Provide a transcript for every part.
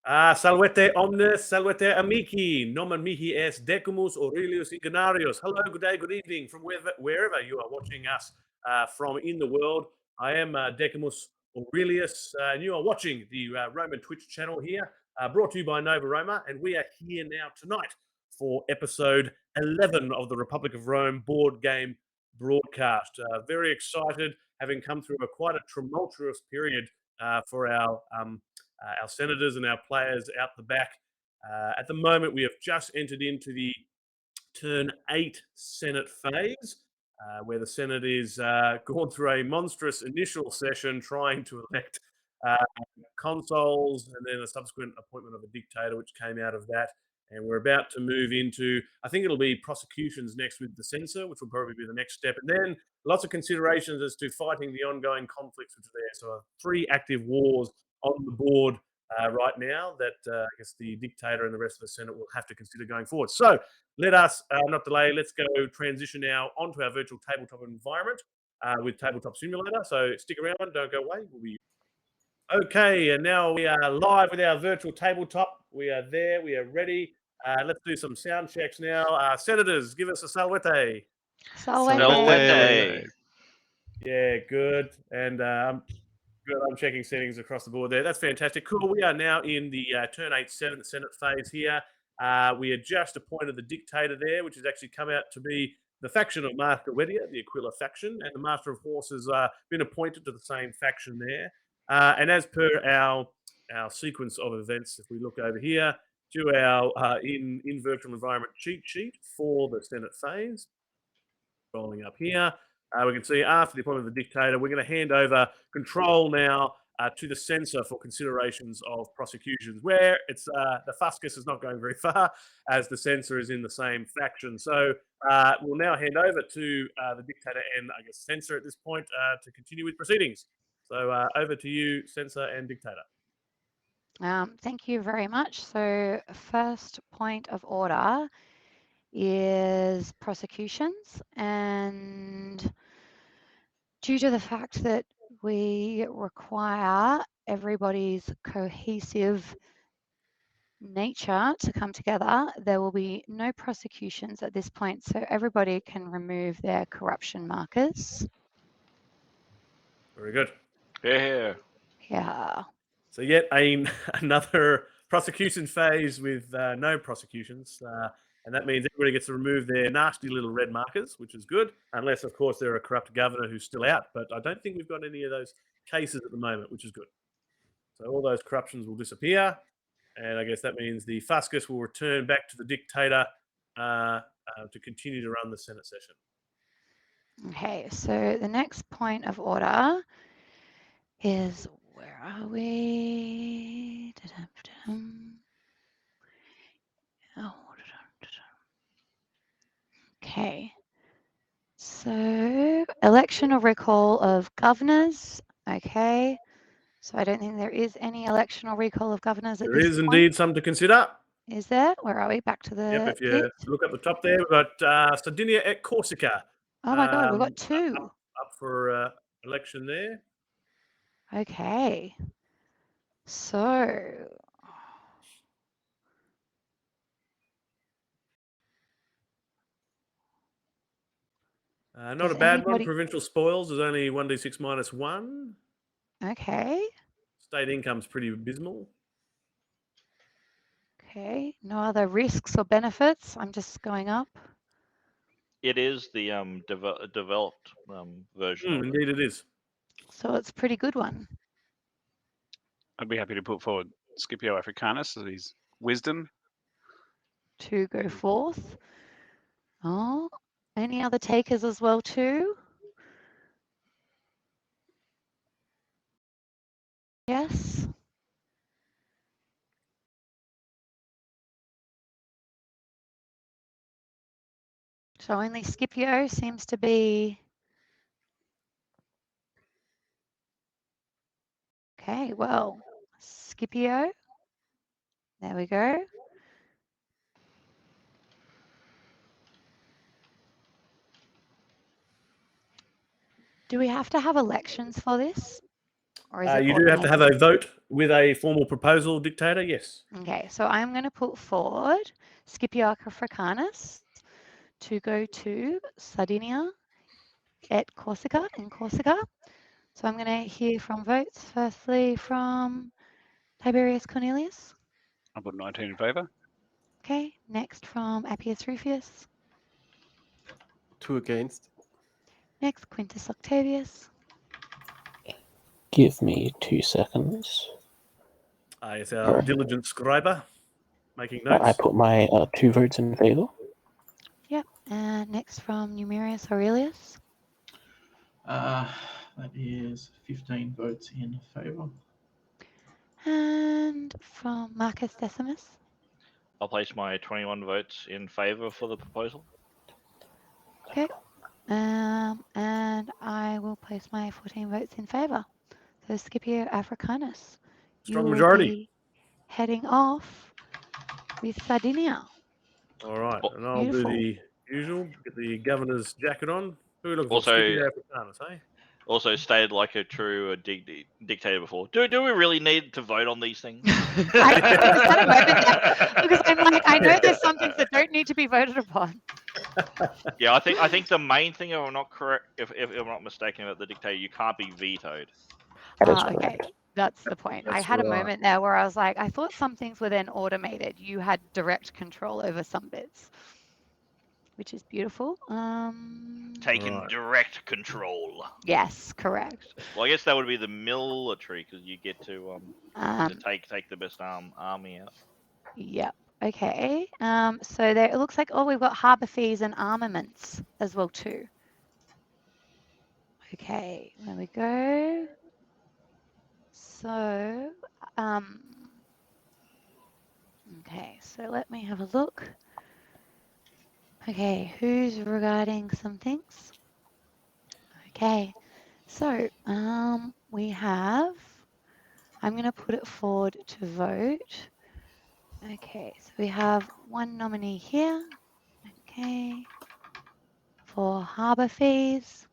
Salvete omnes, salvete amici, nomen mihi est Decimus Aurelius Ingeniarius. Hello, good day, good evening from wherever you are watching us from in the world. I am Decimus Aurelius, and you are watching the Roman Twitch channel here, brought to you by Nova Roma, and we are here now tonight for episode 11 of the Republic of Rome board game broadcast. Very excited, having come through quite a tumultuous period for our senators and our players out the back. At the moment, we have just entered into the turn 8 Senate phase, where the Senate is gone through a monstrous initial session trying to elect consuls and then a subsequent appointment of a dictator, which came out of that. And we're about to move into, I think it'll be prosecutions next with the censor, which will probably be the next step. And then lots of considerations as to fighting the ongoing conflicts which are there. So 3 active wars on the board right now that I guess the dictator and the rest of the Senate will have to consider going forward. So let us not delay. Let's go transition now onto our virtual tabletop environment with Tabletop Simulator. So stick around, don't go away. We'll be okay, and now we are live with our virtual tabletop. We are there. We are ready. Let's do some sound checks now. Senators, give us a salvete. Salvete. Yeah, good. And good. I'm checking settings across the board there. That's fantastic. Cool. We are now in the turn 8 Senate phase here. We had just appointed the dictator there, which has actually come out to be the faction of Martha Wedia, the Aquila faction, and the Master of Horse has been appointed to the same faction there. And as per our sequence of events, if we look over here to our in virtual environment cheat sheet for the Senate phase, rolling up here, we can see after the appointment of the dictator, we're going to hand over control now to the censor for considerations of prosecutions, where it's the Fuscus is not going very far as the censor is in the same faction. So we'll now hand over to the dictator and I guess censor at this point to continue with proceedings. So over to you, censor and dictator. Thank you very much. So first point of order is prosecutions, and due to the fact that we require everybody's cohesive nature to come together, there will be no prosecutions at this point, so everybody can remove their corruption markers. Very good. Yeah. So yet another prosecution phase with no prosecutions. And that means everybody gets to remove their nasty little red markers, which is good, unless, of course, they're a corrupt governor who's still out. But I don't think we've got any of those cases at the moment, which is good. So all those corruptions will disappear. And I guess that means the Fuscus will return back to the dictator to continue to run the Senate session. Okay, so the next point of order is, where are we? Okay, so election or recall of governors. Okay, so I don't think there is any election or recall of governors at this point. There is indeed some to consider. Is there? Where are we? Back to the Yep, if you look up the top there, we've got Sardinia et Corsica. Oh my God, we've got 2. Up for election there. Okay, so not a bad one. Provincial spoils is only 1d6 minus 1. Okay. State income's pretty abysmal. Okay, no other risks or benefits. I'm just going up. It is the developed version. Indeed, it is. So it's a pretty good one. I'd be happy to put forward Scipio Africanus as his wisdom to go forth. Oh, any other takers as well too? Yes. So only Scipio seems to be. Okay, well, Scipio. There we go. Do we have to have elections for this? Or is it You do have to have automated? a vote with a formal proposal, Dictator, yes. Okay, so I'm going to put forward Scipio Africanus to go to Sardinia at Corsica, in Corsica. So I'm going to hear from votes, firstly from Tiberius Cornelius. I put 19 in favour. Okay, next from Appius Rufius. 2 against. Next, Quintus Octavius. Give me 2 seconds. It's our Alright. diligent scriber making I notes. put my 2 votes in favour. Yep, and next from Numerius Aurelius. That is 15 votes in favour. And from Marcus Decimus. I'll place my 21 votes in favour for the proposal. Okay, and I will place my 14 votes in favour. So Scipio Africanus, Strong you will majority. be heading off with Sardinia. All right, Oh, and I'll beautiful. do the usual, get the governor's jacket on. Who are we looking Also- for? Scipio Africanus, eh? Also stated like a true dictator before. Do we really need to vote on these things? I just had a moment there, because I'm like, I know there's some things that don't need to be voted upon. Yeah, I think the main thing, if I'm not correct, if I'm not mistaken about the dictator, you can't be vetoed. That is Okay, correct. that's the point. I That's had a right. moment there where I was like, I thought some things were then automated. You had direct control over some bits, which is beautiful. Taking Right. direct control. Yes, correct. Well, I guess that would be the military because you get to take the best army out. Yep. Okay. So there it looks like, oh, we've got harbour fees and armaments as well too. Okay, there we go. So, okay, so let me have a look. Okay, who's regarding some things? Okay, so we have, I'm going to put it forward to vote. Okay, so we have one nominee here. Okay, for harbour fees.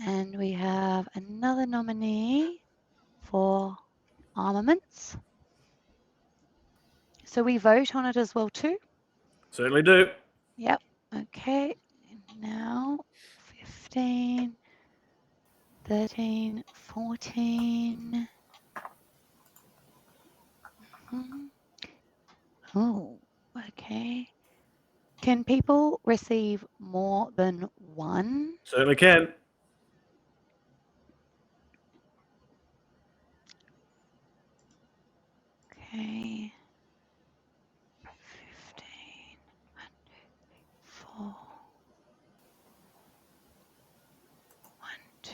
And we have another nominee for armaments. So we vote on it as well too? Certainly do. Yep. Okay. Now 15, 13, 14. Oh, okay. Can people receive more than one? Certainly can. Okay. 15, 1, 2, 3, 4. 1, 2.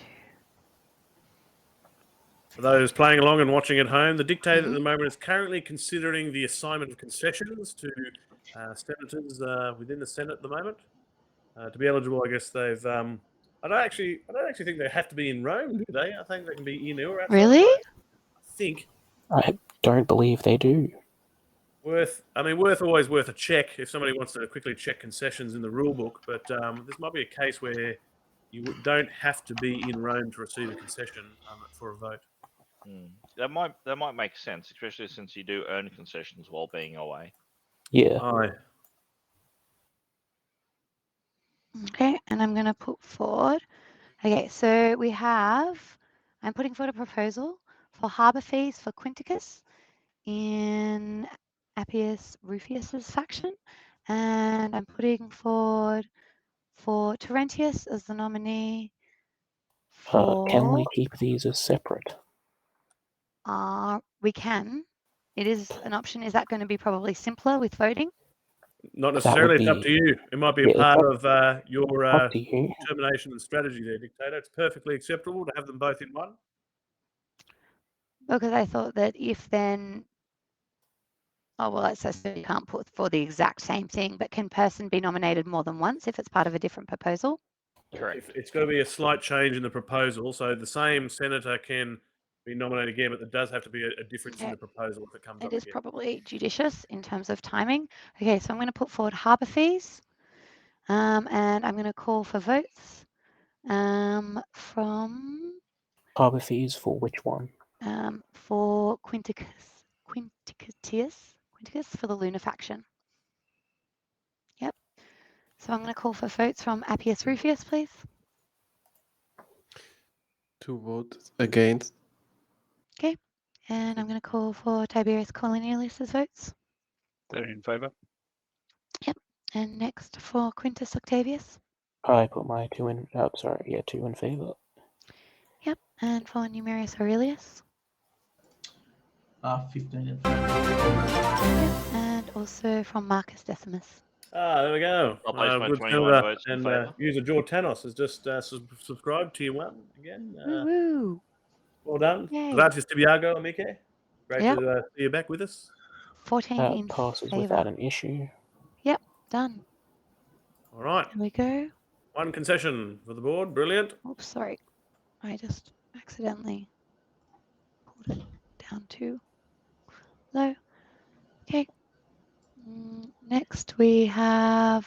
For those playing along and watching at home, the dictator at the moment is currently considering the assignment of concessions to senators within the Senate at the moment. To be eligible, I guess they've. I don't actually think they have to be in Rome, do they? I think they can be in or outside. Really? I think. I don't believe they do. Worth always worth a check if somebody wants to quickly check concessions in the rule book. But this might be a case where you don't have to be in Rome to receive a concession for a vote. That might make sense, especially since you do earn concessions while being away. Yeah. Aye. Okay, and I'm going to put forward. Okay, so we have, I'm putting forward a proposal for harbour fees for Quinticus in Appius Rufius's faction, and I'm putting forward for Terentius as the nominee for. Can we keep these as separate? We can. It is an option. Is that going to be probably simpler with voting? Not necessarily. It's up to you. It might be a part of your Up to you. determination and strategy there, Dictator. It's perfectly acceptable to have them both in one. Because I thought that if then, oh, well, it says you can't put for the exact same thing, but can person be nominated more than once if it's part of a different proposal? Correct. It's got to be a slight change in the proposal. So the same senator can be nominated again, but there does have to be a difference in the proposal if it comes up It is again. probably judicious in terms of timing. Okay, so I'm going to put forward harbour fees, and I'm going to call for votes from. Harbour fees for which one? for Quinticus for the lunar faction. Yep. So I'm going to call for votes from Appius Rufius, please. 2 votes against. Okay. And I'm going to call for Tiberius Cornelius's votes. They're in favour. And next for Quintus Octavius. I put my 2 in. Oh, sorry. Yeah, 2 in favour. Yep. And for Numerius Aurelius. 15 in favour. Yep. And also from Marcus Decimus. There we go. I'll place my Good 21 Senator. votes in And favour. user Jortanos has just subscribed to you one again. Woo-woo. Well done. Yay. Gracias, Tiago, Amike. Great Yep. to see you back with us. 14 That in passes favour. without an issue. Done. All right. There we go. One concession for the board. Brilliant. Oops, sorry. I just accidentally pulled it down too low. Okay. Next we have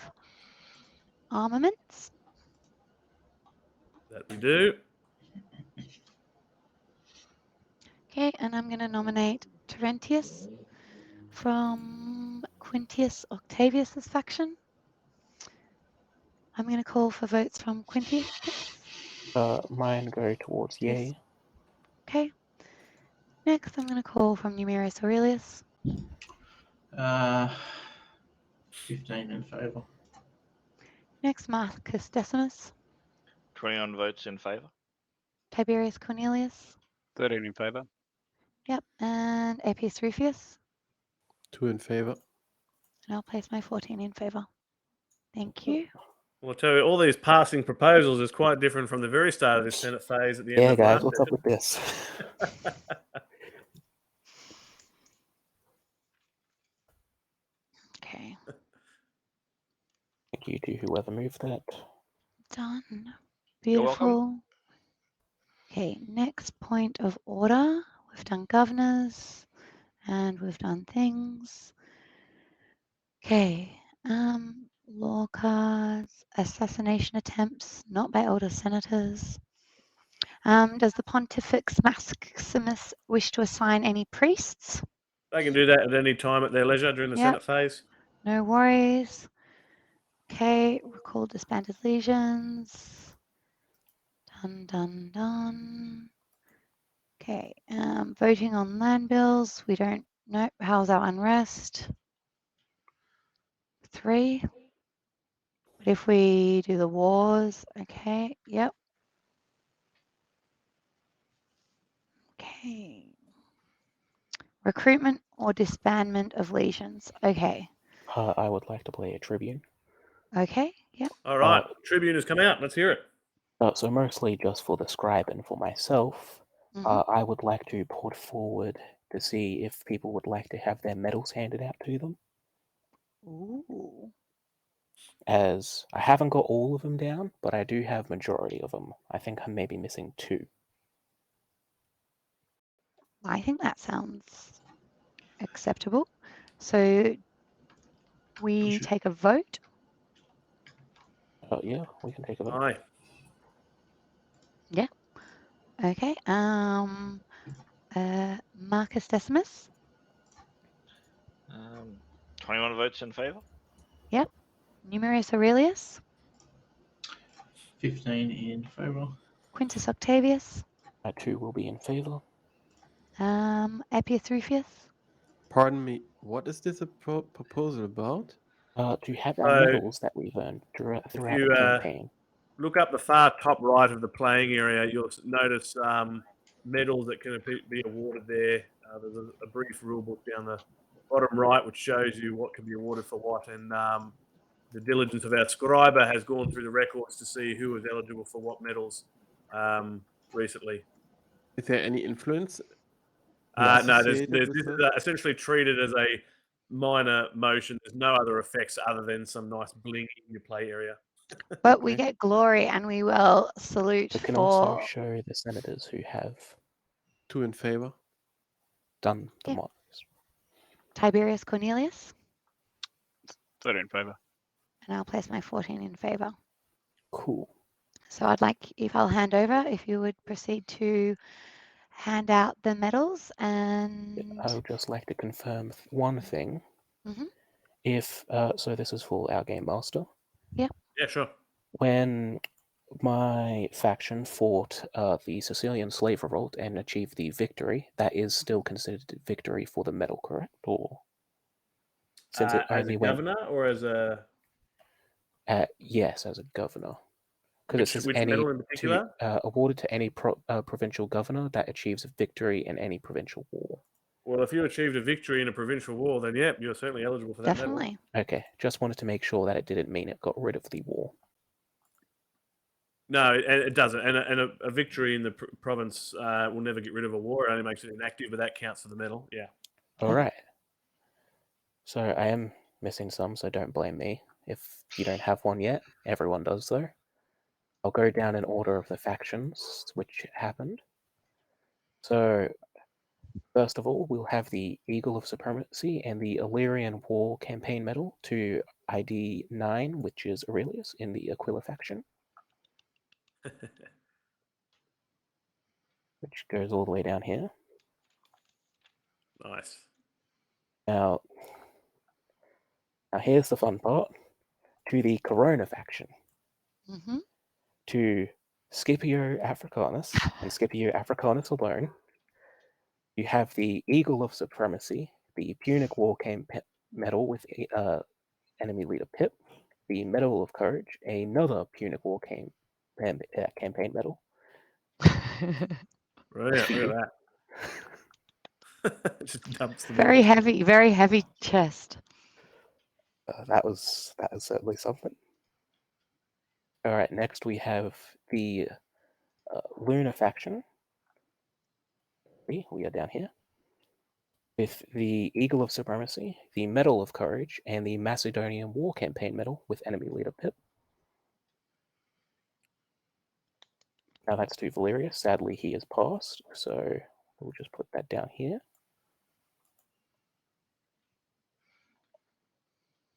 armaments. That we do. Okay, and I'm going to nominate Terentius from Quintius Octavius's faction. I'm going to call for votes from Quintius. Mine go towards Yes. yay. Okay. Next, I'm going to call from Numerius Aurelius. 15 in favour. Next, Marcus Decimus. 21 votes in favour. Tiberius Cornelius. 13 in favour. Yep. And Appius Rufius. 2 in favour. And I'll place my 14 in favour. Thank you. Well, I'll tell you, all these passing proposals is quite different from the very start of this Senate phase at the end Yeah, of guys, last what's up with this? Okay. Thank you to whoever moved that. Done. You're welcome. Beautiful. Okay, next point of order. We've done governors and we've done things. Okay, law cards, assassination attempts, not by older senators. Does the Pontifex Maximus wish to assign any priests? They can do that at any time at their leisure during the Yep. Senate phase. No worries. Okay, recall disbanded legions. Done. Okay, voting on land bills. We don't know. How's our unrest? 3. But if we do the wars, okay, yep. Okay. Recruitment or disbandment of legions. Okay. I would like to play a Tribune. Okay, yep. All right. Tribune has come out. Let's hear it. So mostly just for the scribe and for myself, Mhm. I would like to put forward to see if people would like to have their medals handed out to them. Ooh. As I haven't got all of them down, but I do have majority of them. I think I'm maybe missing 2. I think that sounds acceptable. So we take a vote. Yeah, we can take a vote. Aye. Okay. Marcus Decimus. 21 votes in favour. Numerius Aurelius. 15 in favour. Quintus Octavius. 2 will be in favour. Appius Rufius. Pardon me, what is this proposal about? To have our medals that we've earned throughout the campaign. Look up the far top right of the playing area. You'll notice medals that can be awarded there. There's a brief rule book down the bottom right which shows you what can be awarded for what. And the diligence of our scriber has gone through the records to see who was eligible for what medals recently. Is there any influence? No, this associated with is that? essentially treated as a minor motion. There's no other effects other than some nice bling in your play area. But we Okay. get glory and we will salute We can also for show the senators who have 2 in favour. done the Yeah. mods. Tiberius Cornelius. 13 in favour. And I'll place my 14 in favour. Cool. So I'd like, if I'll hand over, if you would proceed to hand out the medals I and would just like to confirm one thing. Mhm. If so, this is for our game master. Yeah, sure. When my faction fought the Sicilian slave revolt and achieved the victory, that is still considered victory for the medal, correct? Or since it As only a went, governor or as a yes, as a governor, because it says which any medal in particular? awarded to any provincial governor that achieves a victory in any provincial war. Well, if you achieved a victory in a provincial war, then yeah, you're certainly eligible for that medal. definitely. Okay, just wanted to make sure that it didn't mean it got rid of the war. No, it doesn't. And a victory in the province will never get rid of a war. It only makes it inactive, but that counts for the medal. Yeah. All right. So I am missing some, so don't blame me. If you don't have one yet, everyone does though. I'll go down in order of the factions which happened. So, first of all, we'll have the Eagle of Supremacy and the Illyrian War Campaign Medal to ID 9, which is Aurelius in the Aquila faction, which goes all the way down here. Nice. Now here's the fun part. To the Corona faction, Mhm. to Scipio Africanus and Scipio Africanus alone, you have the Eagle of Supremacy, the Punic War Medal with enemy leader Pip, the Medal of Courage, another Punic War campaign medal. Brilliant. Look at that. Just dumps the Very medal. very heavy chest. That was certainly something. All right, next we have the Luna faction. We are down here with the Eagle of Supremacy, the Medal of Courage, and the Macedonian War Campaign Medal with enemy leader Pip. Now that's to Valerius. Sadly, he has passed, so we'll just put that down here.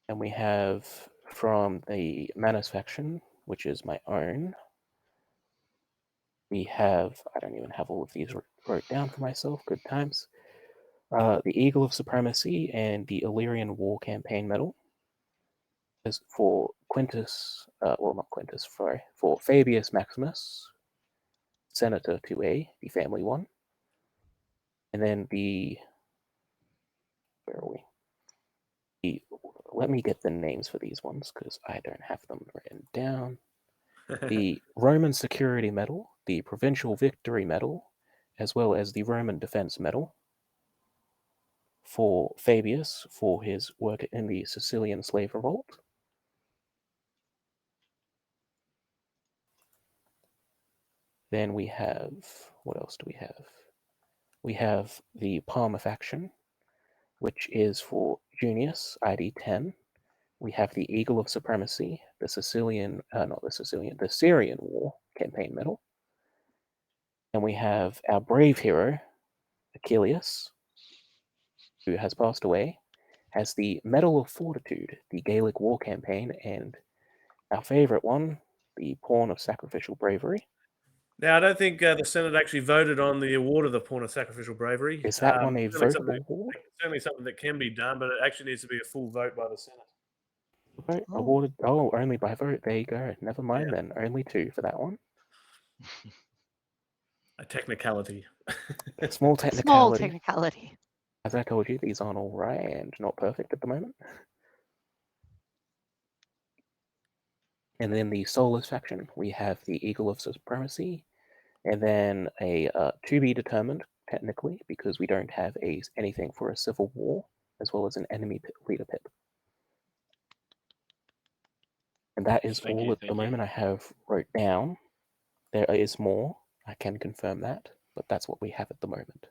And we have from the Manus faction, which is my own, we have, I don't even have all of these wrote down for myself, good times. The Eagle of Supremacy and the Illyrian War Campaign Medal is for Quintus, well, not Quintus, sorry, for Fabius Maximus, Senator 2A, the family one. And then where are we? Let me get the names for these ones because I don't have them written down. The Roman Security Medal, the Provincial Victory Medal, as well as the Roman Defense Medal for Fabius for his work in the Sicilian slave revolt. Then we have, what else do we have? We have the Parma faction, which is for Junius, ID 10. We have the Eagle of Supremacy, the Syrian War Campaign Medal. And we have our brave hero, Achilles, who has passed away, has the Medal of Fortitude, the Gaelic War Campaign, and our favorite one, the Pawn of Sacrificial Bravery. Now, I don't think the Senate actually voted on the award of the Pawn of Sacrificial Bravery. Is that one a votable award? Certainly something that can be done, but it actually needs to be a full vote by the Senate. Vote Oh. awarded. Oh, only by vote. There you go. Never mind then. Only 2 for that one. A technicality. Small Small technicality. technicality. As I told you, these aren't all right and not perfect at the moment. And then the Soulless faction, we have the Eagle of Supremacy, and then a to be determined, technically, because we don't have anything for a civil war, as well as an enemy leader Pip. And that is all at the moment I have wrote down. There is more, I can confirm that, but that's what we have at the moment.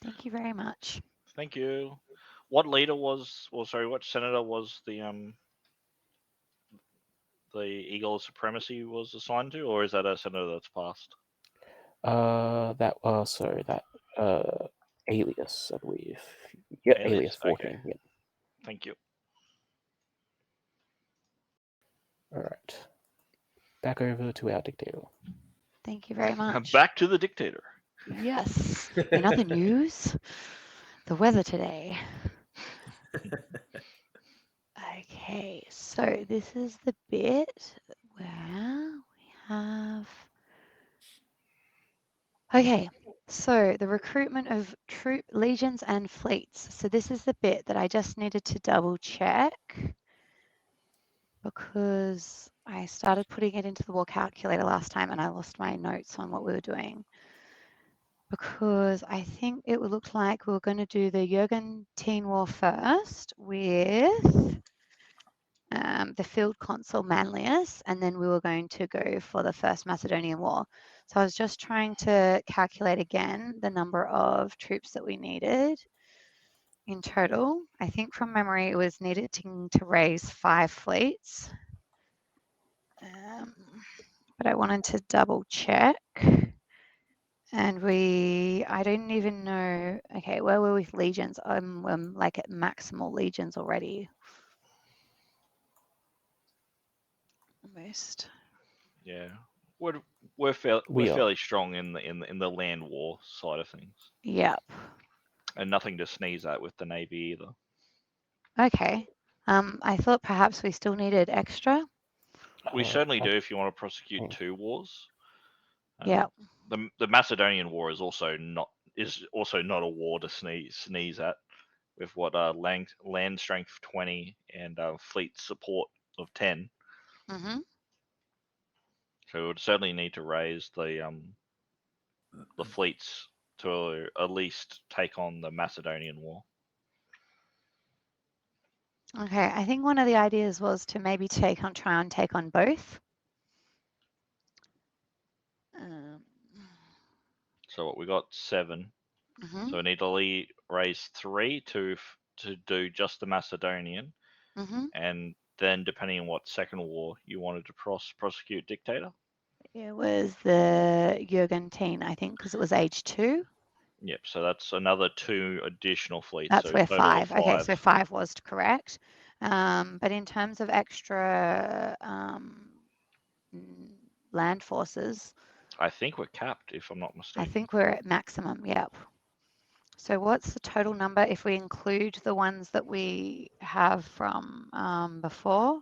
Thank you very much. Thank you. What leader was, what senator was the Eagle of Supremacy was assigned to, or is that a senator that's passed? Alias, I believe. Yeah, Alias 14. Okay. Yeah. Thank you. All right. Back over to our dictator. Thank you very much. Back to the dictator. Yes. In other news, the weather today. Okay, so this is the bit where we have. Okay, so the recruitment of troop legions and fleets. So this is the bit that I just needed to double check because I started putting it into the war calculator last time and I lost my notes on what we were doing. Because I think it would look like we were going to do the Jurgentine War first with the field consul Manlius, and then we were going to go for the First Macedonian War. So I was just trying to calculate again the number of troops that we needed in total. I think from memory it was needed to raise 5 fleets. But I wanted to double check. And I didn't even know, okay, where were we with legions? I'm like at maximal legions already. Almost. Yeah, we're fairly strong in the land war side of things, Yep. and nothing to sneeze at with the navy either. Okay. I thought perhaps we still needed extra. We certainly do if you want to prosecute Mm. 2 wars. Yeah. The Macedonian War is also not a war to sneeze at, with what land strength 20 and fleet support of 10. Mm-hmm. So we would certainly need to raise the fleets to at least take on the Macedonian War. Okay. I think one of the ideas was to maybe try and take on both. So what we got 7. Mm-hmm. So we need to raise 3 to do just the Macedonian, Mm-hmm. and then depending on what second war you wanted to prosecute dictator. It was the Jurgentine, I think, because it was age 2. Yep. So that's another 2 additional fleets. That's so where total of 5. Okay, 5. so 5 was correct. But in terms of extra land forces, I think we're capped, if I'm not mistaken. I think we're at maximum. Yep. So what's the total number if we include the ones that we have from before?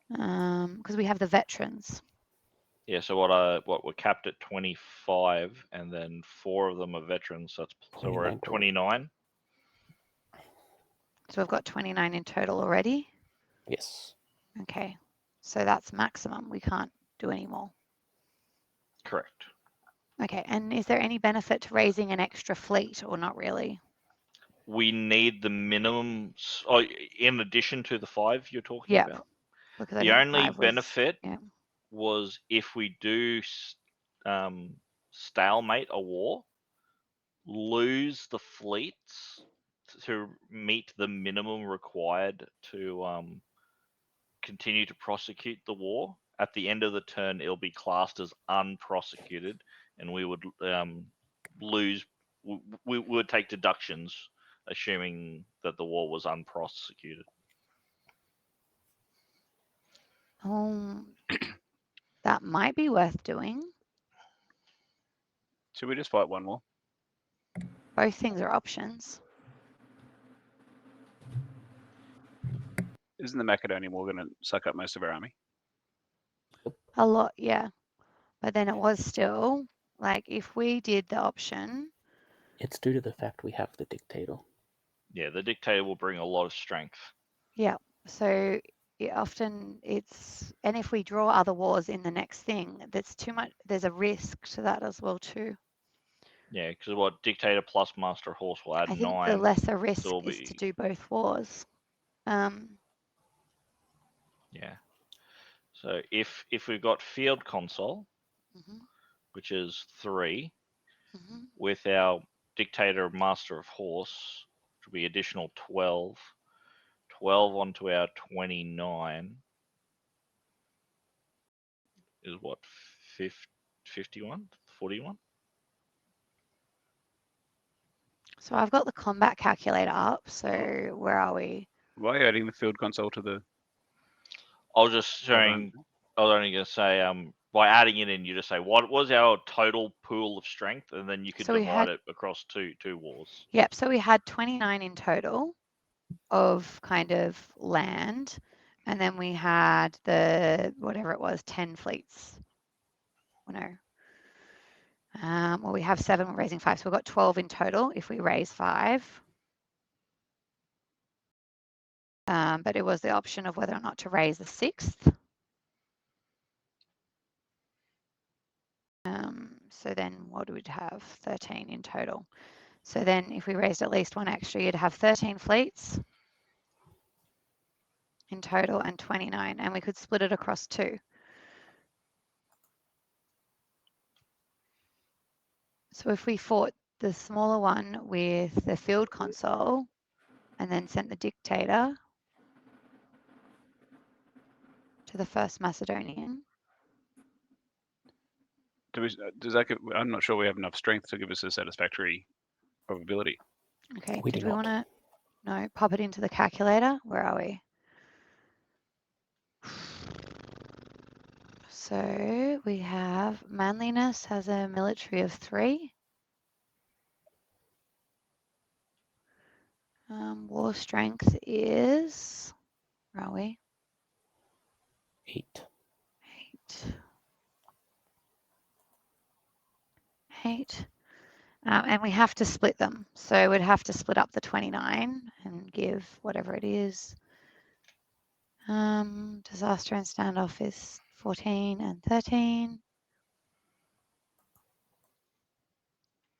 Because we have the veterans. Yeah. So what we're capped at 25, and then 4 of them are veterans. So we're at 29. So we've got 29 in total already. Yes. Okay. So that's maximum. We can't do any more. Correct. Okay. And is there any benefit to raising an extra fleet or not really? We need the minimum. In addition to the 5 you're talking Yep. about. Because The only benefit was if we do stalemate a war, lose the fleets to meet the minimum required to continue to prosecute the war. At the end of the turn, it'll be classed as unprosecuted, and we would lose. We would take deductions, assuming that the war was unprosecuted. That might be worth doing. Should we just fight one more? Both things are options. Isn't the Macedonian War going to suck up most of our army? A lot, yeah. But then it was still, like, if we did the option. It's due to the fact we have the dictator. Yeah, the dictator will bring a lot of strength. Yeah. So and if we draw other wars in the next thing, that's too much. There's a risk to that as well too. Yeah, because what dictator plus master horse will add I think 9. the lesser risk so is to do both wars. Yeah. So if we've got field consul, which is 3, with our dictator master of horse, which will be additional 12. 12 onto our 29 is what, 51, 41? So I've got the combat calculator up. So where are we? Why are you adding the field console to the? I was just showing. I was only going to say, by adding it in, you just say what was our total pool of strength, and then you could So we divide had- it across two wars. Yep. So we had 29 in total of kind of land, and then we had the whatever it was, 10 fleets. Oh, no. Well, we have 7. We're raising 5, so we've got 12 in total if we raise 5. But it was the option of whether or not to raise the 6th. So then what would have 13 in total? So then if we raised at least 1 extra, you'd have 13 fleets in total and 29, and we could split it across 2. So if we fought the smaller one with the field console and then sent the dictator to the first Macedonian. Does that give, I'm not sure we have enough strength to give us a satisfactory probability. Okay, We did do we not. want to, no, pop it into the calculator? Where are we? So we have manliness has a military of 3. War strength is, where are we? 8. 8. And we have to split them. So we'd have to split up the 29 and give whatever it is. Disaster and standoff is 14 and 13.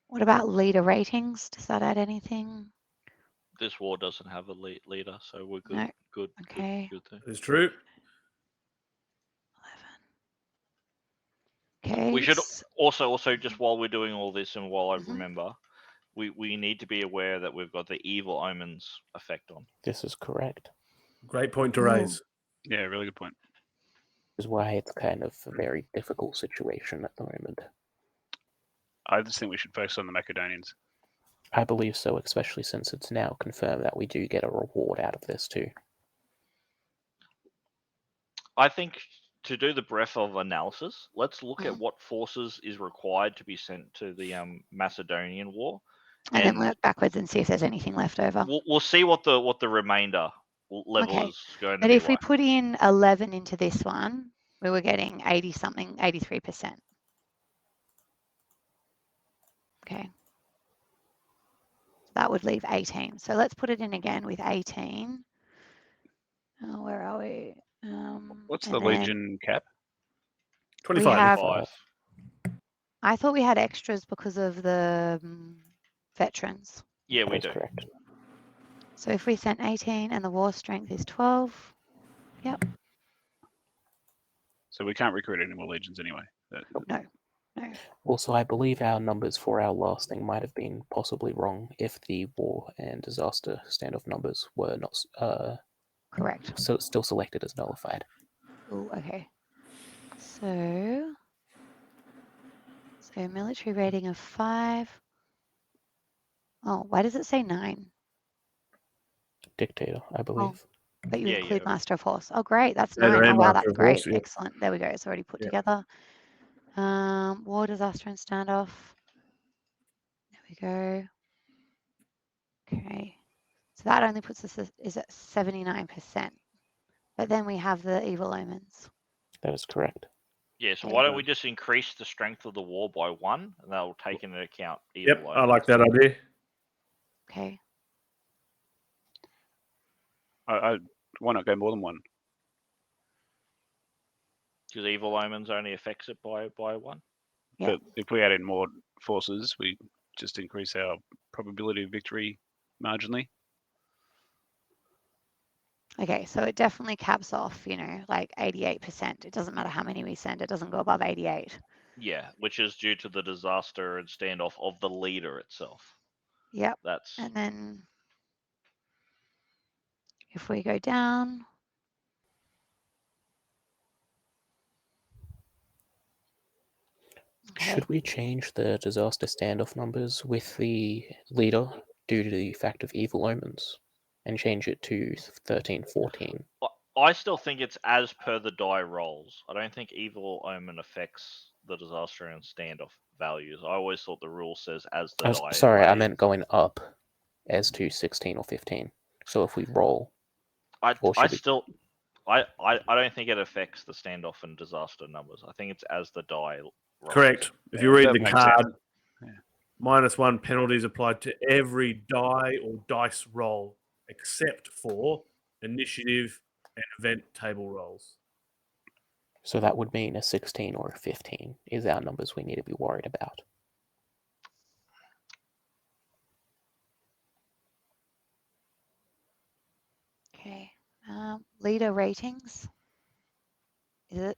What about leader ratings? Does that add anything? This war doesn't have a leader, so we're good. No. Good. Okay. Good there. It's true. 11. Okay. We should also just while we're doing all this and while I Mhm. remember, we need to be aware that we've got the evil omens effect on. This is correct. Great point to Ooh. raise. Yeah, really good point. This is why it's kind of a very difficult situation at the moment. I just think we should focus on the Macedonians. I believe so, especially since it's now confirmed that we do get a reward out of this too. I think to do the breadth of analysis, let's look at Mhm. what forces is required to be sent to the Macedonian War, And then and work backwards and see if there's anything left over. we'll see what the remainder level Okay. is going to But be if we like. put in 11 into this one, we were getting 80 something, 83%. Okay. That would leave 18. So let's put it in again with 18. Oh, where are we? What's and the then Legion cap? 25. have- 5. I thought we had extras because of the veterans. Yeah, That we is do. correct. So if we sent 18 and the war strength is 12, So we can't recruit any more legions anyway. no. Also, I believe our numbers for our last thing might have been possibly wrong if the war and disaster standoff numbers were not Correct. so still selected as nullified. Oh, okay. So military rating of 5. Oh, why does it say 9? Dictator, I believe. But you Yeah, include yeah. Master of Horse. Oh, great. That's Dictator 9. Oh, and wow, Master that's of great. Horse, yeah. Excellent. There we go. It's already put Yeah. together. War, disaster, and standoff. There we go. Okay. So that only puts us is at 79%. But then we have the evil omens. That is correct. Yeah, so Yeah. why don't we just increase the strength of the war by 1, and that will take into account Yep, evil I like omens. that idea. Okay. Why not go more than 1? Because evil omens only affects it by 1. Yeah. But if we add in more forces, we just increase our probability of victory marginally. Okay, so it definitely caps off, like 88%. It doesn't matter how many we send, it doesn't go above 88. Yeah, which is due to the disaster and standoff of the leader itself. Yep. That's And then if we go down, okay. Should we change the disaster standoff numbers with the leader due to the fact of evil omens and change it to 13, 14? I still think it's as per the die rolls. I don't think Evil Omen affects the disaster and standoff values. I always thought the rule says as the die. Sorry, I raise. meant going up as to 16 or 15. So if we roll, or I should we? still. I don't think it affects the standoff and disaster numbers. I think it's as the die rolls. Correct. If you Yeah, read that the makes card, sense. Yeah. -1 penalties applied to every die or dice roll except for initiative and event table rolls. So that would mean a 16 or a 15 is our numbers we need to be worried about. Okay. Leader ratings. Is it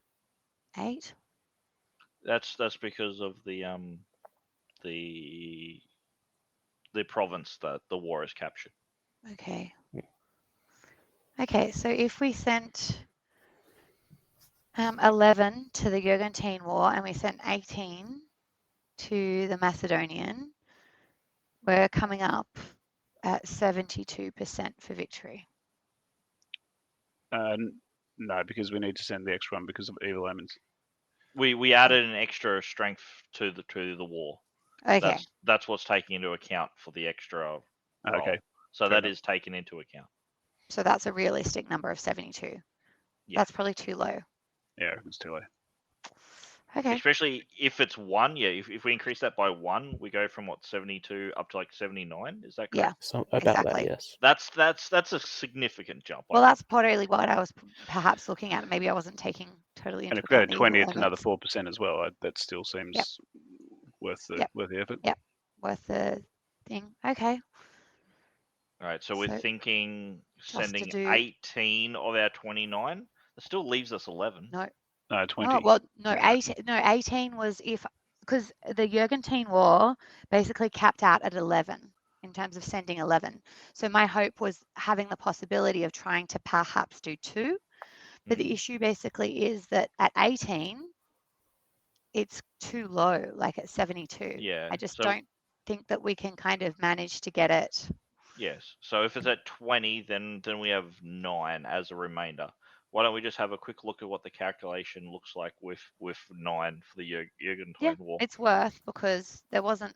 8? That's because of the province that the war is captured. Okay. Yeah. Okay, so if we sent 11 to the Jurgentine War and we sent 18 to the Macedonian, we're coming up at 72% for victory. No, because we need to send the extra one because of Evil Omens. We added an extra strength to the war. Okay, That's what's taken into account for the extra roll. Okay. So fair that enough. is taken into account. so that's a realistic number of 72. Yeah. That's probably too low. Yeah, it's too late. Okay, Especially if it's 1, yeah. If we increase that by 1, we go from 72 up to like 79. Is that correct? yeah, So about exactly. that, yes. That's a significant jump. Well, that's probably what I was perhaps looking at. Maybe I wasn't taking totally And into if we go account to the 20, evil it's another omens. 4% as well. That still seems worth the Yep. worth the effort. Yep. Worth the thing. Okay. All right, so we're So thinking just to sending do- 18 of our 29. That still leaves us 11. No. No, 20. Oh, well, no, 20. 18 was because the Jurgentine War basically capped out at 11 in terms of sending 11. So my hope was having the possibility of trying to perhaps do 2. But the issue basically is that at 18, it's too low, like at 72. Yeah. I just so, don't think that we can kind of manage to get it. Yes. So if it's at 20, then we have 9 as a remainder. Why don't we just have a quick look at what the calculation looks like with 9 for the Jurgentine Yeah, War? it's worth because there wasn't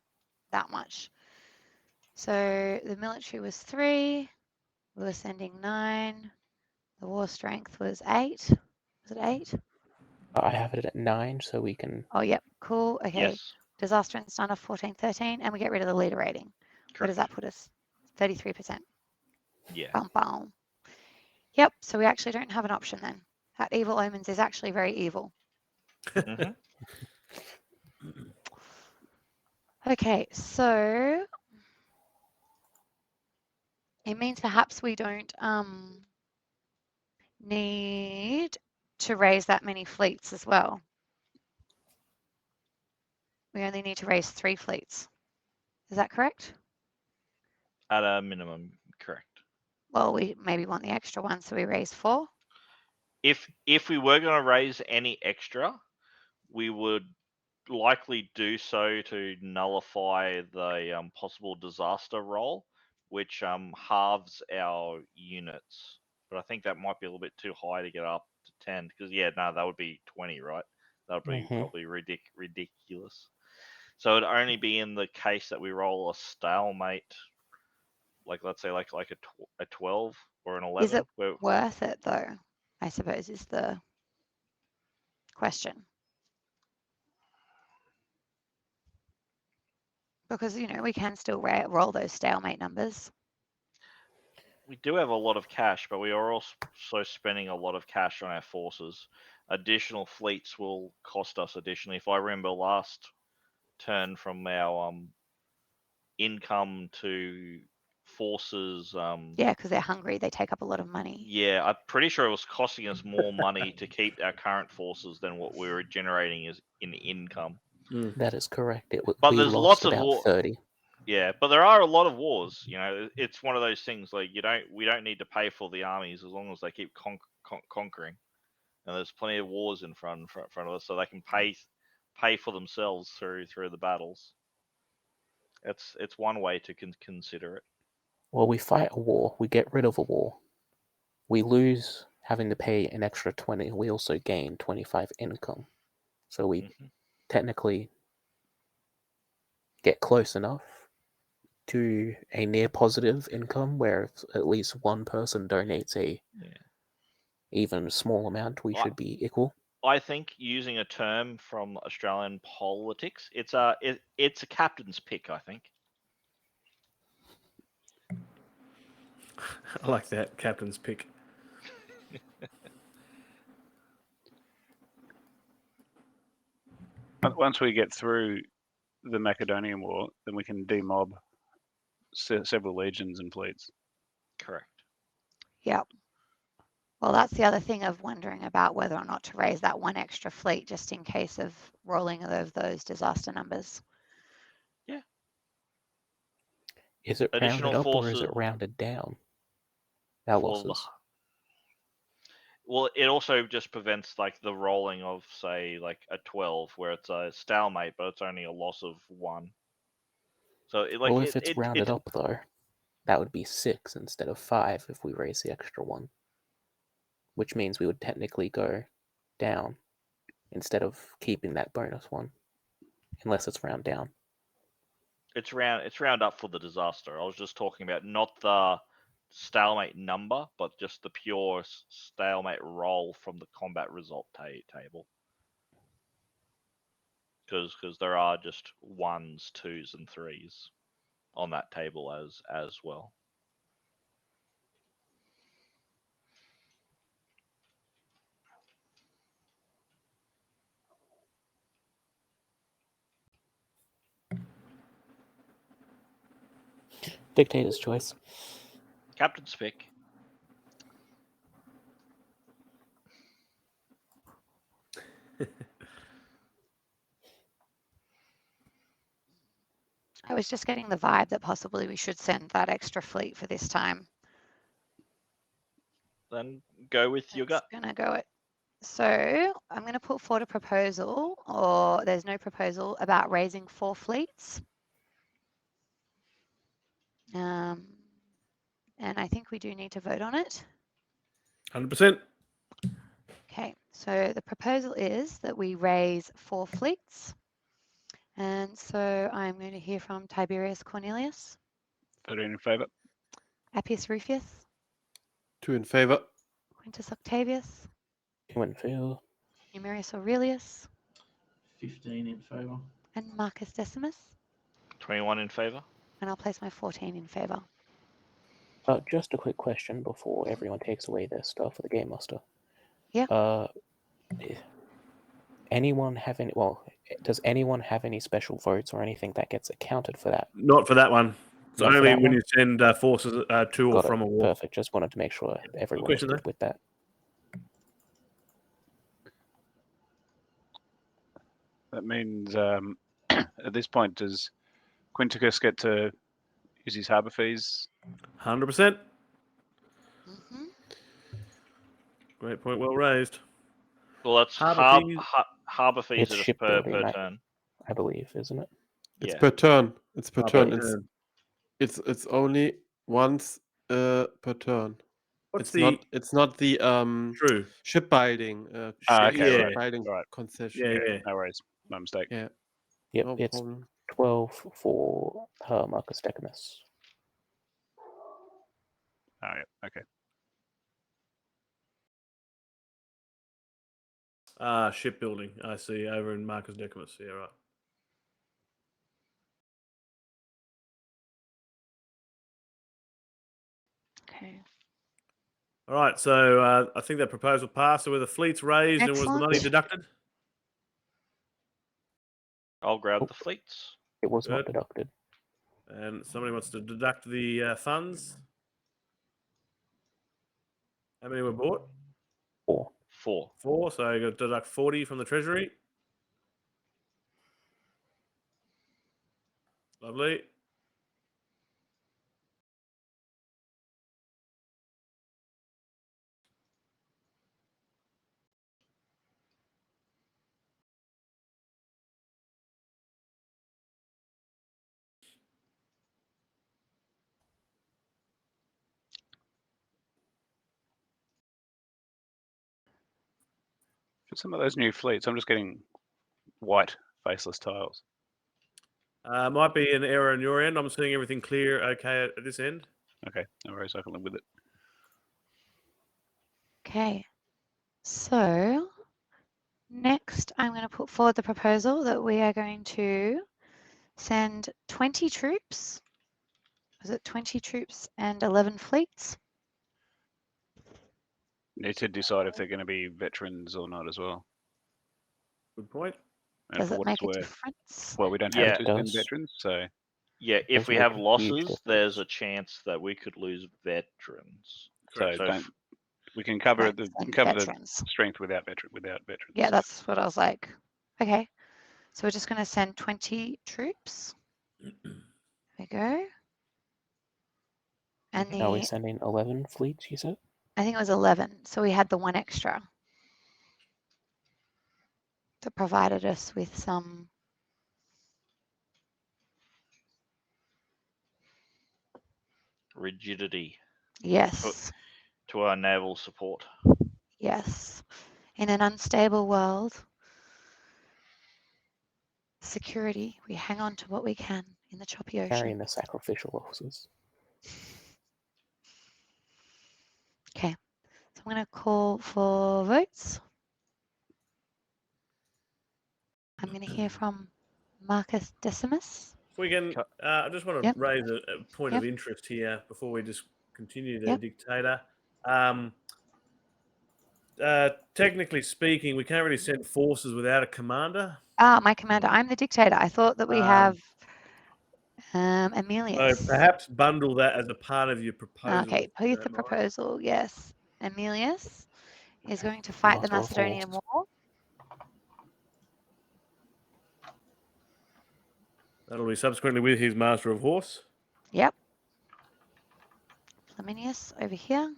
that much. So the military was 3. We were sending 9. The war strength was 8. Was it 8? I have it at 9, so we can. Oh, yep. Cool. Okay. Yes. Disaster and standoff 14, 13, and we get rid of the leader rating. Where does that put us? 33%. Yeah. Bum, bum. Yep. So we actually don't have an option then. That evil omens is actually very evil. hmm Okay. So it means perhaps we don't need to raise that many fleets as well. We only need to raise 3 fleets. Is that correct? At a minimum, correct. Well, we maybe want the extra one, so we raise 4. If we were going to raise any extra, we would likely do so to nullify the possible disaster roll, which halves our units. But I think that might be a little bit too high to get up to 10, because that would be 20, right? That would be probably ridiculous. So it'd only be in the case that we roll a stalemate, like let's say like a 12 or an 11. Is it worth it though? I suppose is the question. Because we can still roll those stalemate numbers. We do have a lot of cash, but we are also spending a lot of cash on our forces. Additional fleets will cost us additionally. If I remember last turn from our income to forces. Yeah, because they're hungry. They take up a lot of money. Yeah, I'm pretty sure it was costing us more money to keep our current forces than what we were generating as in income. That is correct. But we there's lost lots of about war. 30. Yeah, but there are a lot of wars. It's one of those things like we don't need to pay for the armies as long as they keep conquering. And there's plenty of wars in front of us, so they can pay for themselves through the battles. It's one way to consider it. Well, we fight a war, we get rid of a war. We lose having to pay an extra 20, we also gain 25 income. So we technically get close enough to a near positive income where if at least one person donates a even small amount, we should be equal. I think using a term from Australian politics, it's a captain's pick, I think. I like that, captain's pick. Once we get through the Macedonian War, then we can demob several legions and fleets. Correct. Yep. Well, that's the other thing of wondering about whether or not to raise that one extra fleet just in case of rolling of those disaster numbers. Yeah. Is it Additional rounded up or is forces it rounded down? Our losses. Well, it also just prevents like the rolling of, say, like a 12 where it's a stalemate, but it's only a loss of 1. So if it's rounded up though, that would be 6 instead of 5 if we raise the extra 1, which means we would technically go down instead of keeping that bonus 1, unless it's round down. It's round up for the disaster. I was just talking about not the stalemate number, but just the pure stalemate roll from the combat result table. Because there are just 1s, 2s, and 3s on that table as well. Dictator's choice. Captain's pick. I was just getting the vibe that possibly we should send that extra fleet for this time. Then go with your gut. Gonna go it. So I'm going to put forward a proposal, or there's no proposal, about raising 4 fleets. And I think we do need to vote on it. 100%. Okay, so the proposal is that we raise 4 fleets. And so I'm going to hear from Tiberius Cornelius. Voting in favour. Appius Rufius. 2 in favour. Quintus Octavius. 2 in favour. Numerius Aurelius. 15 in favour. And Marcus Decimus. 21 in favour. And I'll place my 14 in favour. Just a quick question before everyone takes away their stuff for the Game Master. Yeah. Anyone have any? Well, does anyone have any special votes or anything that gets accounted for that? Not for that one. It's Not for only that when one? you send forces to or Got from it. a war. Perfect. Just wanted to make sure everyone was question good with that. That means at this point, does Quinticus get to use his harbour fees? 100%. Mm-hmm. Great point, well raised. Well, that's harbour fees It's are just shipbuilding, per turn. I believe, isn't it? It's Yeah. per turn. It's per turn. turn. It's only once per turn. What's It's not the True. shipbuilding Okay, right. shipbuilding Right. concession. Yeah. No worries. My mistake. Yeah. Yep, No it's problem. 12 for Marcus Decimus. Oh, yeah. Okay. Shipbuilding. I see. Over in Marcus Decimus. Yeah, right. Okay. All right. So I think that proposal passed. So were the fleets raised and was the money Excellent. deducted? I'll grab the fleets. It was not Good. deducted. And somebody wants to deduct the funds. How many were bought? 4. 4. 4. So you got to deduct 40 from the treasury. Lovely. some of those new fleets, I'm just getting white faceless tiles. Might be an error on your end. I'm seeing everything clear okay at this end. Okay, no worries, I can live with it. Okay. So next, I'm going to put forward the proposal that we are going to send 20 troops. Was it 20 troops and 11 fleets? Need to decide if they're going to be veterans or not as well. Good point. And Does for it what make it's a worth. difference? Well, we don't Yeah. have to It send does. veterans, so Yeah, if Does we make have a huge losses, there's difference. a chance that we could lose veterans. Correct. So don't, we can cover Right, the send cover veterans. the strength without veterans. Yeah, that's what I was like. Okay. So we're just going to send 20 troops. There we go. And Are we the, sending 11 fleets, you said? I think it was 11. So we had the one extra that provided us with some. rigidity Yes. to our naval support. Yes. In an unstable world, security, we hang on to what we can in the choppy ocean. Carrying the sacrificial horses. Okay. So I'm going to call for votes. I'm going to hear from Marcus Decimus. If we can, I just want to Yep. raise a point Yep. of interest here before we just continue the Yep. dictator. Technically speaking, we can't really send forces without a commander. Ah, my commander. I'm the dictator. I thought that we have Emilius. So perhaps bundle that as a part of your proposal. Okay, if you please don't the mind. proposal. Yes. Emilius is going to fight the Master of Macedonian Horse. War. That'll be subsequently with his Master of Horse. Yep. Flaminius over here.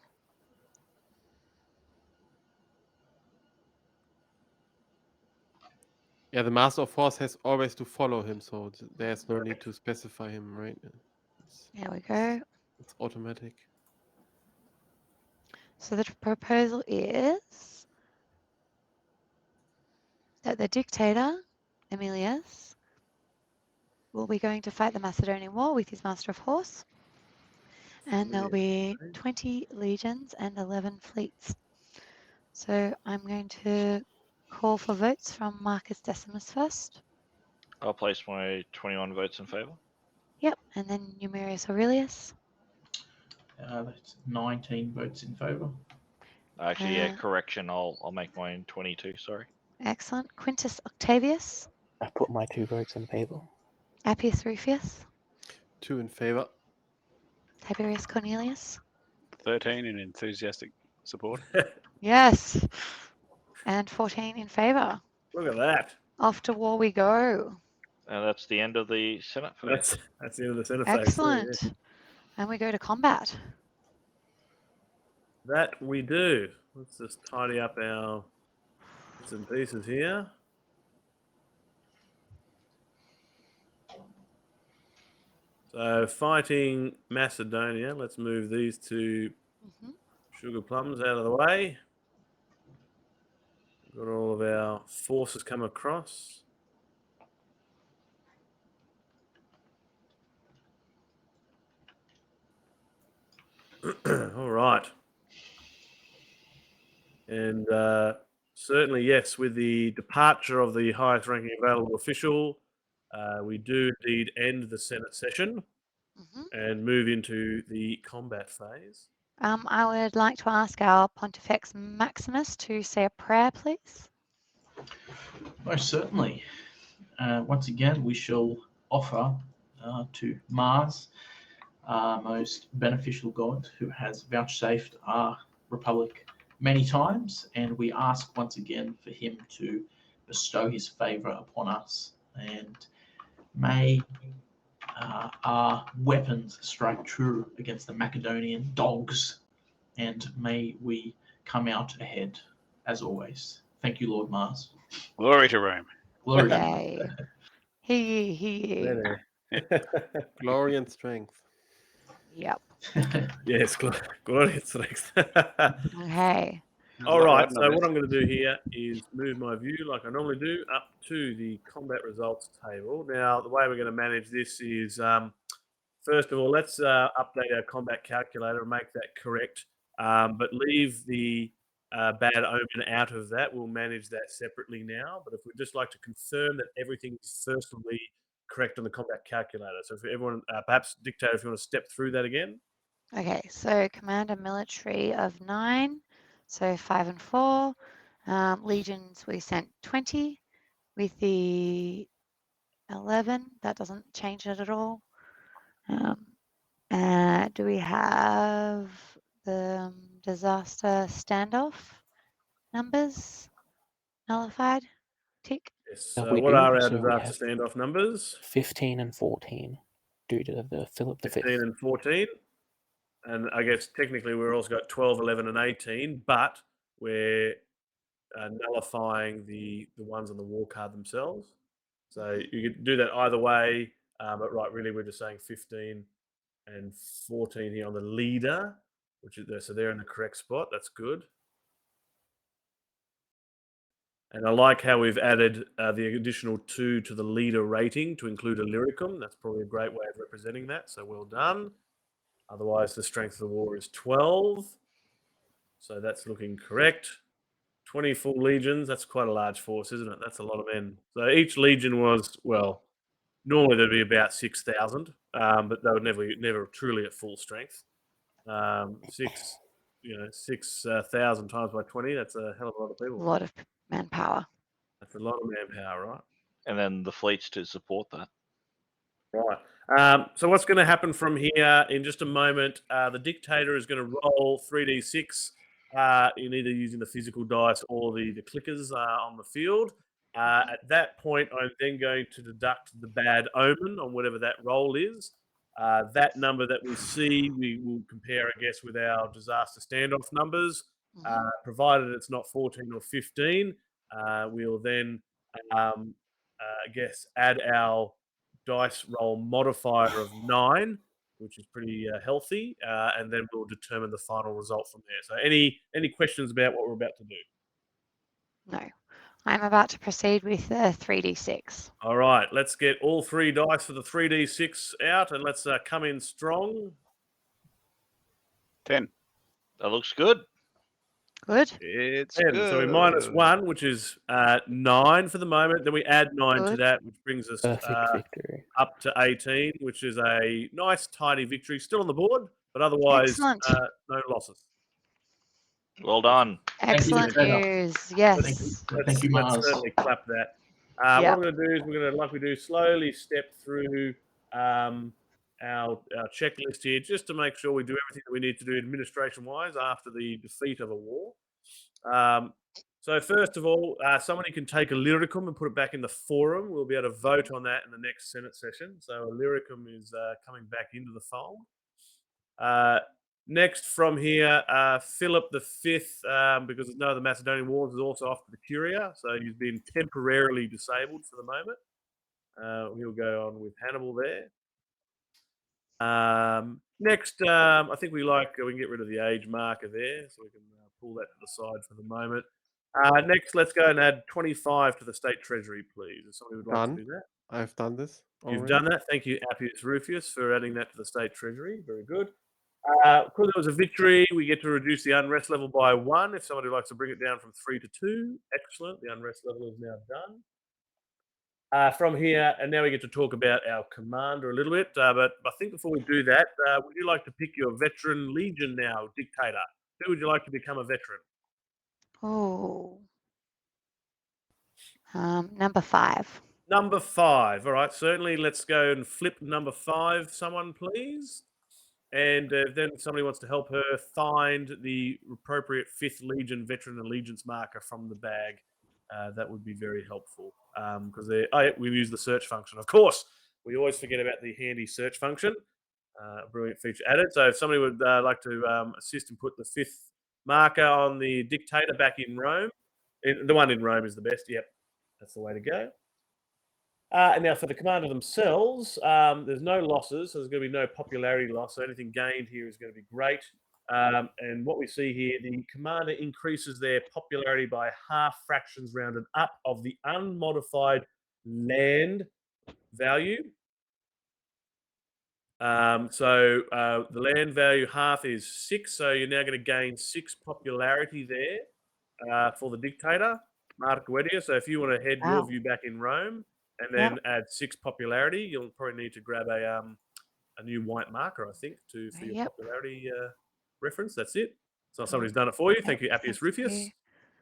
Yeah, the Master of Horse has always to follow him, so there's no need to specify him, right? There we go. It's automatic. So the proposal is that the dictator, Emilius, will be going to fight the Macedonian War with his Master of Horse. And there'll be 20 legions and 11 fleets. So I'm going to call for votes from Marcus Decimus first. I'll place my 21 votes in favour. Yep, and then Numerius Aurelius. That's 19 votes in favour. Actually, yeah, correction. I'll make mine 22. Sorry. Excellent. Quintus Octavius. I put my 2 votes in favor. Appius Rufius. 2 in favor. Tiberius Cornelius. 13 in enthusiastic support. Yes. And 14 in favour. Look at that. Off to war we go. And that's the end of the Senate phase. That's the end of the Senate phase. Excellent. And we go to combat. That we do. Let's just tidy up our bits and pieces here. So fighting Macedonia. Let's move these 2 sugar plums out of the way. Got all of our forces come across. All right. And certainly, yes, with the departure of the highest ranking available official, we do indeed end the Senate session and move into the combat phase. I would like to ask our Pontifex Maximus to say a prayer, please. Most certainly. Once again, we shall offer to Mars, our most beneficial god, who has vouchsafed our republic many times, and we ask once again for him to bestow his favour upon us, and may our weapons strike true against the Macedonian dogs, and may we come out ahead as always. Thank you, Lord Mars. Glory to Rome. Glory to Yay. He. Glory and strength. Yep. Yes, glorious strength. Okay. All right, Riding so on what this. I'm going to do here is move my view, like I normally do, up to the combat results table. Now, the way we're going to manage this is, first of all, let's update our combat calculator and make that correct, but leave the bad omen out of that. We'll manage that separately now, but if we'd just like to confirm that everything is firstly correct on the combat calculator. So if everyone, perhaps Dictator, if you want to step through that again. Okay, so commander military of 9, so 5 and 4. Legions, we sent 20 with the 11. That doesn't change it at all. Do we have the disaster standoff numbers nullified? Tick. Yes. We What do. are our So we disaster standoff numbers? 15 and 14 due to the Philip V. 15 and 14. And I guess technically we've also got 12, 11, and 18, but we're nullifying the ones on the war card themselves. So you could do that either way, but right, really we're just saying 15 and 14 here on the leader, which is there. So they're in the correct spot. That's good. And I like how we've added the additional 2 to the leader rating to include Illyricum. That's probably a great way of representing that. So well done. Otherwise, the strength of the war is 12. So that's looking correct. 20 full legions. That's quite a large force, isn't it? That's a lot of men. So each legion was, well, normally there'd be about 6,000, but they were never truly at full strength. 6,000 times by 20. That's a hell of a lot of A people. lot of manpower. That's a lot of manpower, right? And then the fleets to support that. Right. So what's going to happen from here in just a moment? The dictator is going to roll 3d6 in either using the physical dice or the clickers on the field. At that point, I'm then going to deduct the bad omen on whatever that roll is. That number that we see, we will compare, I guess, with our disaster standoff numbers. Provided it's not 14 or 15, we'll then, I guess, add our dice roll modifier of 9, which is pretty healthy, and then we'll determine the final result from there. So any questions about what we're about to do? No. I'm about to proceed with the 3d6. All right, let's get all 3 dice for the 3d6 out, and let's come in strong. 10. That looks good. Good. It's 10. good. So we minus 1, which is 9 for the moment. Then we add 9 to Good. that, which brings us Perfect victory. up to 18, which is a nice, tidy victory. Still on the board, but otherwise Excellent. no losses. Well done. Excellent Dictator. news. Yes. Thank you, Let's Mars. certainly clap that. Yep. What I'm going to do is we're going to, like we do, slowly step through our checklist here just to make sure we do everything that we need to do administration-wise after the defeat of a war. So first of all, somebody can take Illyricum and put it back in the forum. We'll be able to vote on that in the next Senate session. So Illyricum is coming back into the fold. Next from here, Philip V, because there's no other Macedonian wars, is also off to the Curia. So he's been temporarily disabled for the moment. He'll go on with Hannibal there. Next, I think we can get rid of the age marker there, so we can pull that to the side for the moment. Next, let's go and add 25 to the state treasury, please. If somebody would like to do that. I've done this already. You've done that. Thank you, Appius Rufius, for adding that to the state treasury. Very good. Because it was a victory, we get to reduce the unrest level by 1. If somebody likes to bring it down from 3 to 2, excellent. The unrest level is now done. From here, and now we get to talk about our commander a little bit. But I think before we do that, would you like to pick your veteran legion now, Dictator? Who would you like to become a veteran? Oh. Number 5. Number 5. All right, certainly. Let's go and flip number 5, someone, please. And then somebody wants to help her find the appropriate 5th Legion Veteran Allegiance marker from the bag. That would be very helpful because we've used the search function. Of course, we always forget about the handy search function. Brilliant feature added. So if somebody would like to assist and put the 5th marker on the Dictator back in Rome, the one in Rome is the best. Yep, that's the way to go. And now for the commander themselves, there's no losses, so there's going to be no popularity loss. So anything gained here is going to be great. And what we see here, the commander increases their popularity by half fractions rounded up of the unmodified land value. The land value half is 6, so you're now going to gain 6 popularity there for the dictator, Mark Aurelius. So if you want to head your Wow. view back in Rome and then add 6 popularity, you'll probably need to grab a new white marker, I think, for your Yep. popularity reference. That's it. So somebody's done it for you. Thank you, Appius Thank Rufus. you.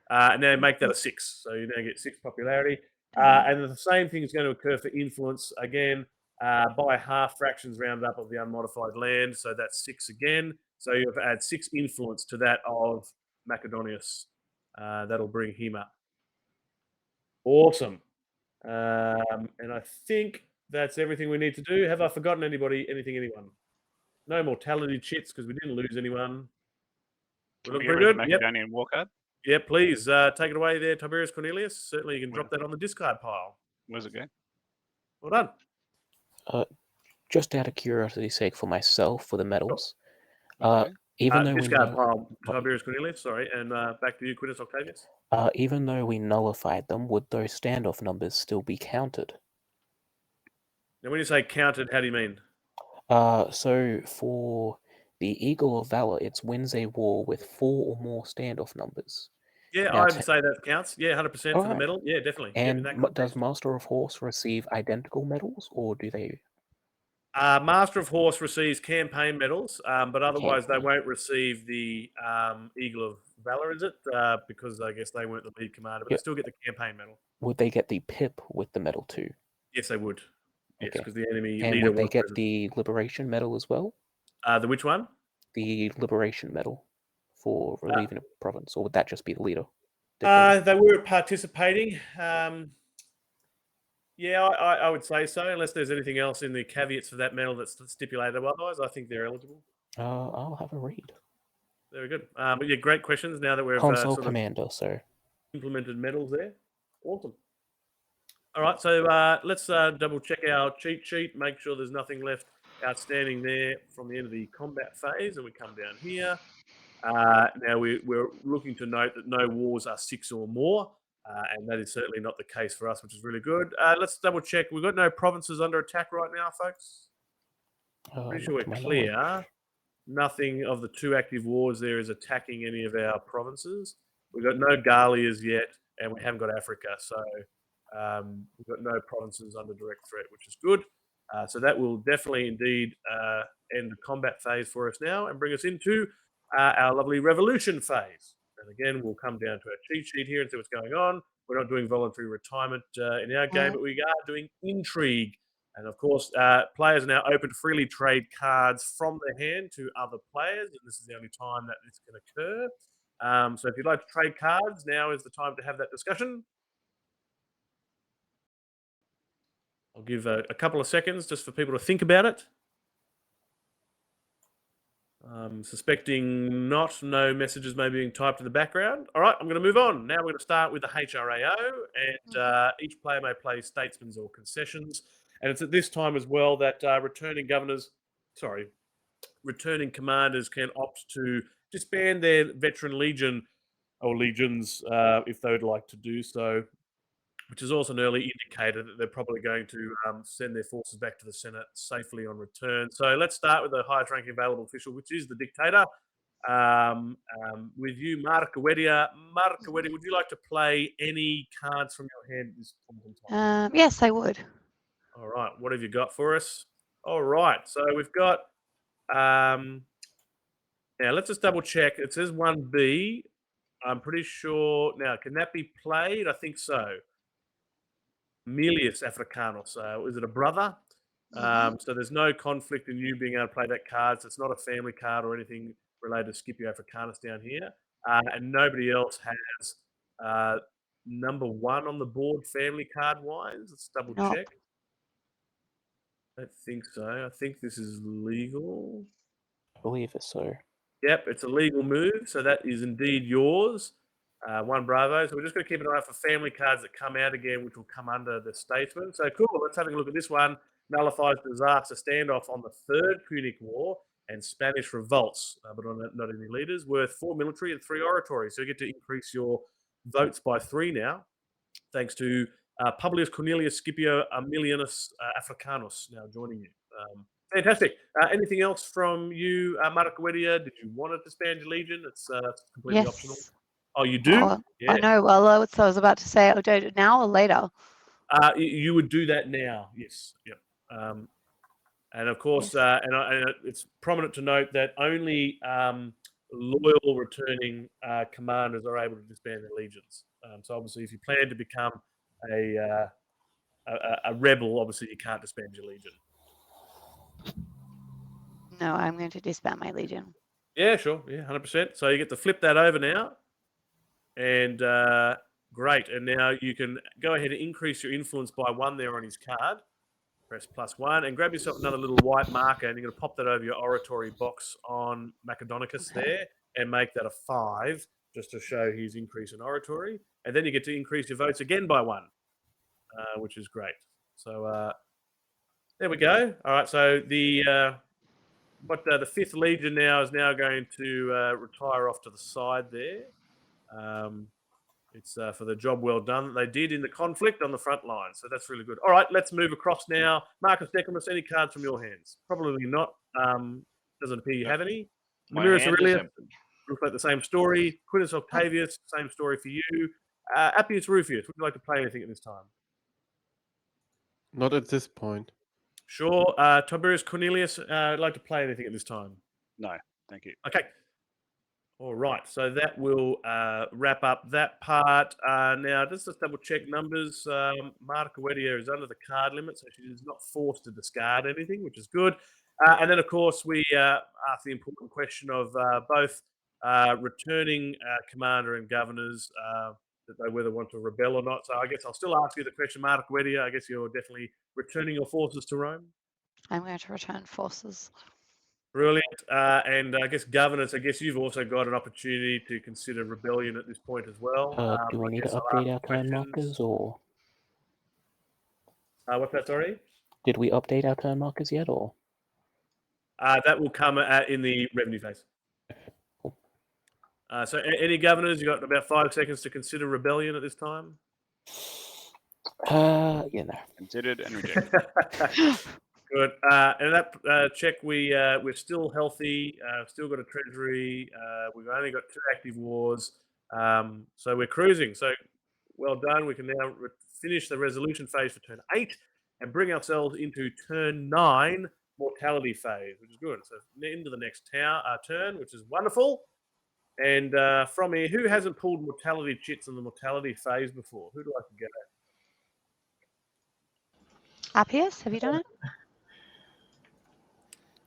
And now make that a 6. So you now get 6 popularity. Done. And the same thing is going to occur for influence again by half fractions rounded up of the unmodified land. So that's 6 again. So you have to add 6 influence to that of Macedonius. That'll bring him up. Awesome. And I think that's everything we need to do. Have I forgotten anyone? No mortality chits because we didn't lose anyone. We Can look we get pretty rid of good. Yep. Macedonian war card? Yeah, please take it away there, Tiberius Cornelius. Certainly, you can drop that on the discard pile. Where's it go? Well done. Just out of curiosity's sake, for myself, for the medals, Okay. even though we Discard know, pile, Tiberius Cornelius. Sorry, and back to you, Quintus Octavius. even though we nullified them, would those standoff numbers still be counted? Now, when you say counted, how do you mean? So for the Eagle of Valor, it wins a war with 4 or more standoff numbers. Yeah, Now, I would say that counts. Yeah, 100% for the Alright. medal. Yeah, definitely. And in that does context. Master of Horse receive identical medals, or do they? Master of Horse receives campaign medals, but otherwise they Campaign. won't receive the Eagle of Valor, is it? Because I guess they weren't the lead commander, but they Yep. still get the campaign medal. Would they get the pip with the medal too? Yes, they would. Yes, Okay. because the enemy And leader would they was get present. the Liberation Medal as well? The which one? The Liberation Medal for relieving a province, or would that just be the leader? They were participating. Yeah, I would say so, unless there's anything else in the caveats for that medal that's stipulated otherwise. I think they're eligible. I'll have a read. Very good. But yeah, great questions now that we've Console sort of Commander, so implemented medals there. Awesome. All right, so let's double check our cheat sheet, make sure there's nothing left outstanding there from the end of the combat phase, and we come down here. Now we're looking to note that no wars are 6 or more, and that is certainly not the case for us, which is really good. Let's double check. We've got no provinces under attack right now, folks. Pretty sure we're clear. Nothing of the 2 active wars there is attacking any of our provinces. We've got no Gallias yet, and we haven't got Africa, so we've got no provinces under direct threat, which is good. So that will definitely indeed end the combat phase for us now and bring us into our lovely revolution phase. And again, we'll come down to our cheat sheet here and see what's going on. We're not doing voluntary retirement in our game, but we are doing intrigue. And of course, players are now open to freely trade cards from their hand to other players, and this is the only time that this can occur. So if you'd like to trade cards, now is the time to have that discussion. I'll give a couple of seconds just for people to think about it. Suspecting no messages may be being typed in the background. All right, I'm going to move on. Now we're going to start with the HRAO, and each player may play statesmen or concessions. And it's at this time as well that returning commanders can opt to disband their veteran legion or legions if they would like to do so, which is also an early indicator that they're probably going to send their forces back to the Senate safely on return. So let's start with the highest ranking available official, which is the dictator. With you, Mark Wedia. Mark Wedia, would you like to play any cards from your hand at this point in time? Yes, I would. All right, what have you got for us? All right, so we've got. Now let's just double check. It says 1B. I'm pretty sure. Now, can that be played? I think so. Milius Africanus. Is it a brother? So there's no conflict in you being able to play that card. So it's not a family card or anything related to Scipio Africanus down here. And nobody else has number 1 on the board family card wise. Let's double check. I don't think so. I think this is legal. I believe it's so. Yep, it's a legal move. So that is indeed yours. 1 Bravo. So we're just going to keep an eye out for family cards that come out again, which will come under the statesman. So cool. Let's have a look at this one. Nullifies disaster standoff on the 3rd Punic War. and Spanish revolts, but not any leaders, worth 4 military and 3 oratory. So you get to increase your votes by 3 now, thanks to Publius Cornelius Scipio Aemilianus Africanus now joining you. Fantastic. Anything else from you, Marcoedia? Did you want to disband your legion? It's completely optional. Yes. Oh, you do? Oh, Yeah. I know. Well, I was about to say, I'll do it now or later. You would do that now. Yes. Yep. And of course, Yes. it's prominent to note that only loyal returning commanders are able to disband their legions. So obviously, if you plan to become a rebel, obviously you can't disband your legion. No, I'm going to disband my legion. Yeah, sure. Yeah, 100%. So you get to flip that over now. And great. And now you can go ahead and increase your influence by 1 there on his card. Press +1 and grab yourself another little white marker, and you're going to pop that over your oratory box on Macedonicus there and make that a 5 just to show his increase in oratory. And then you get to increase your votes again by 1, which is great. So there we go. All right. So the 5th Legion now is going to retire off to the side there. It's for the job well done that they did in the conflict on the front line. So that's really good. All right, let's move across now. Marcus Decimus, any cards from your hands? Probably not. Doesn't appear you have any. My Numerus hand is Aurelius, empty. looks like the same story. Quintus Octavius, same story for you. Appius Rufius, would you like to play anything at this time? Not at this point. Sure. Tiberius Cornelius, like to play anything at this time? No, thank you. Okay. All right, so that will wrap up that part. Now, just double check numbers. Marta Coedia is under the card limit, so she is not forced to discard anything, which is good. And then, of course, we ask the important question of both returning commander and governors that they whether want to rebel or not. So I guess I'll still ask you the question, Marta Coedia. I guess you're definitely returning your forces to Rome. I'm going to return forces. Brilliant. And I guess governance, I guess you've also got an opportunity to consider rebellion at this point as well. Do we I need to guess I'll update our ask turn questions. markers, or What's that, sorry? did we update our turn markers yet, or? That will come in the revenue phase. Cool. So any governors, you've got about 5 seconds to consider rebellion at this time? Yeah, no. Considered and rejected. Good. And that check, we're still healthy. Still got a treasury. We've only got 2 active wars. So we're cruising. So well done. We can now finish the resolution phase for turn 8 and bring ourselves into turn 9 mortality phase, which is good. So into the next turn, which is wonderful. And from here, who hasn't pulled mortality chits in the mortality phase before? Who'd like to go? Appius, have you done it?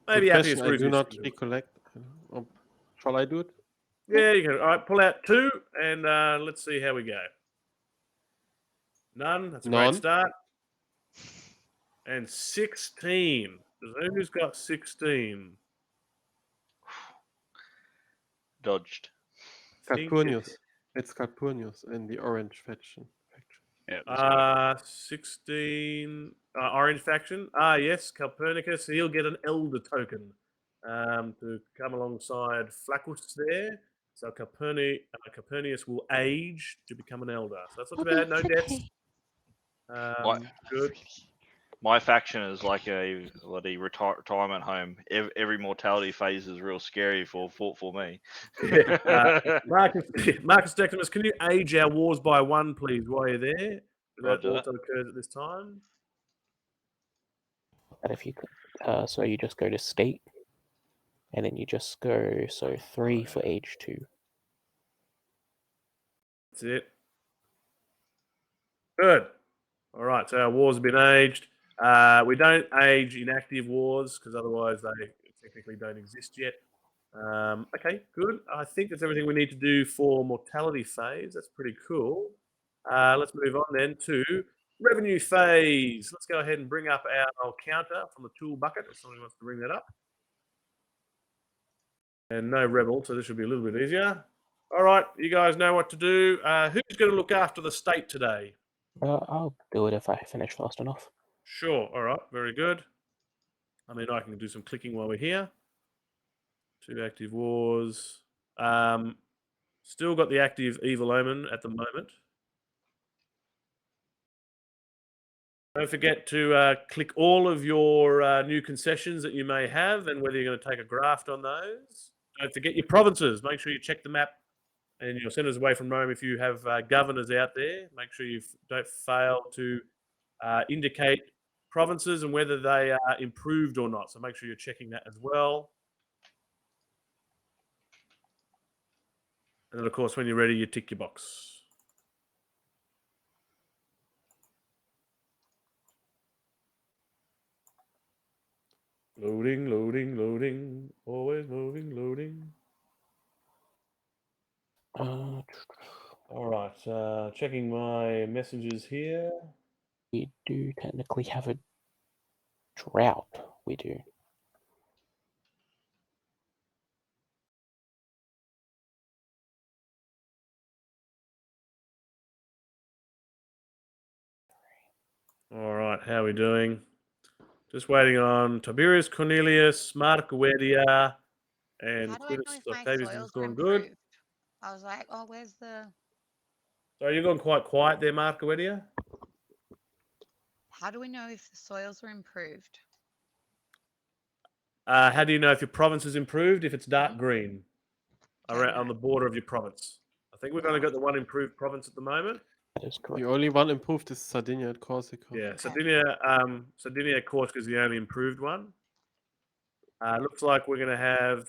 Maybe Good Appius question, I do Rufius not can do it. recollect. Shall I do it? Yeah, you can. All right, pull out 2, and let's see how we go. None. That's a great None. start. And 16. Who's got 16? Dodged. Think Calpurnius. It's Calpurnius in the orange faction. Yeah, that's right. 16. Orange faction. Yes, Calpurnicus. He'll get an elder token to come alongside Flaccus there. So Calpurnius will age to become an elder. So that's not too bad. No deaths. Good. My faction is like a bloody retirement home. Every mortality phase is real scary for me. Marcus Decimus, can you age our wars by 1, please, while you're there? That Roger. also occurs at this time. And if you could, so you just go to state, and then you just go 3 for age 2. That's it. Good. All right, so our wars have been aged. We don't age inactive wars because otherwise they technically don't exist yet. Okay, good. I think that's everything we need to do for mortality phase. That's pretty cool. Let's move on then to revenue phase. Let's go ahead and bring up our counter from the tool bucket if somebody wants to bring that up. And no rebel, so this should be a little bit easier. All right, you guys know what to do. Who's going to look after the state today? I'll do it if I finish fast enough. Sure. All right. Very good. I mean, I can do some clicking while we're here. 2 active wars. Still got the active Evil Omen at the moment. Don't forget to click all of your new concessions that you may have and whether you're going to take a graft on those. Don't forget your provinces. Make sure you check the map and your centers away from Rome. If you have governors out there, make sure you don't fail to indicate provinces and whether they are improved or not. So make sure you're checking that as well. And then, of course, when you're ready, you tick your box. Loading, loading, loading. Always moving, loading. All right, checking my messages here. We do technically have a drought. We do. All right, how are we doing? Just waiting on Tiberius Cornelius, Mark Guedia, and How do I know Quintus if my Octavius is soils are going good. improved? I was like, oh, where's the... So you're going quite quiet there, Mark Guedia? How do we know if the soils are improved? How do you know if your province is improved? If it's dark green Don't around on know. the border of your province. I think we've only got the one improved province at the moment. That is correct. The only one improved is Sardinia and Corsica. Yeah, Okay. Sardinia, Corsica is the only improved one. Looks like we're going to have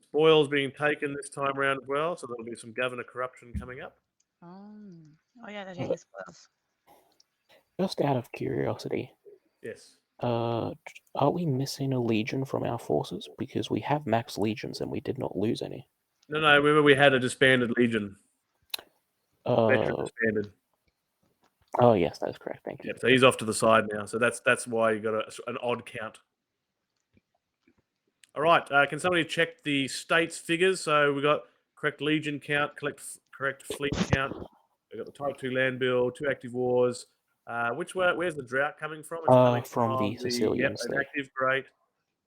spoils being taken this time around as well, so there'll be some governor corruption coming up. Oh yeah, they're taking spoils. Just out of curiosity, Yes. are we missing a legion from our forces? Because we have max legions and we did not lose any. No, remember we had a disbanded legion. Veteran disbanded. Oh yes, that is correct. Thank you. Yeah, so he's off to the side now. So that's why you got an odd count. All right. Can somebody check the states figures? So we got correct legion count, correct fleet count. We got the Type 2 land bill, 2 active wars. Where's the drought coming from? It's coming From the Sicilian state. inactive, great,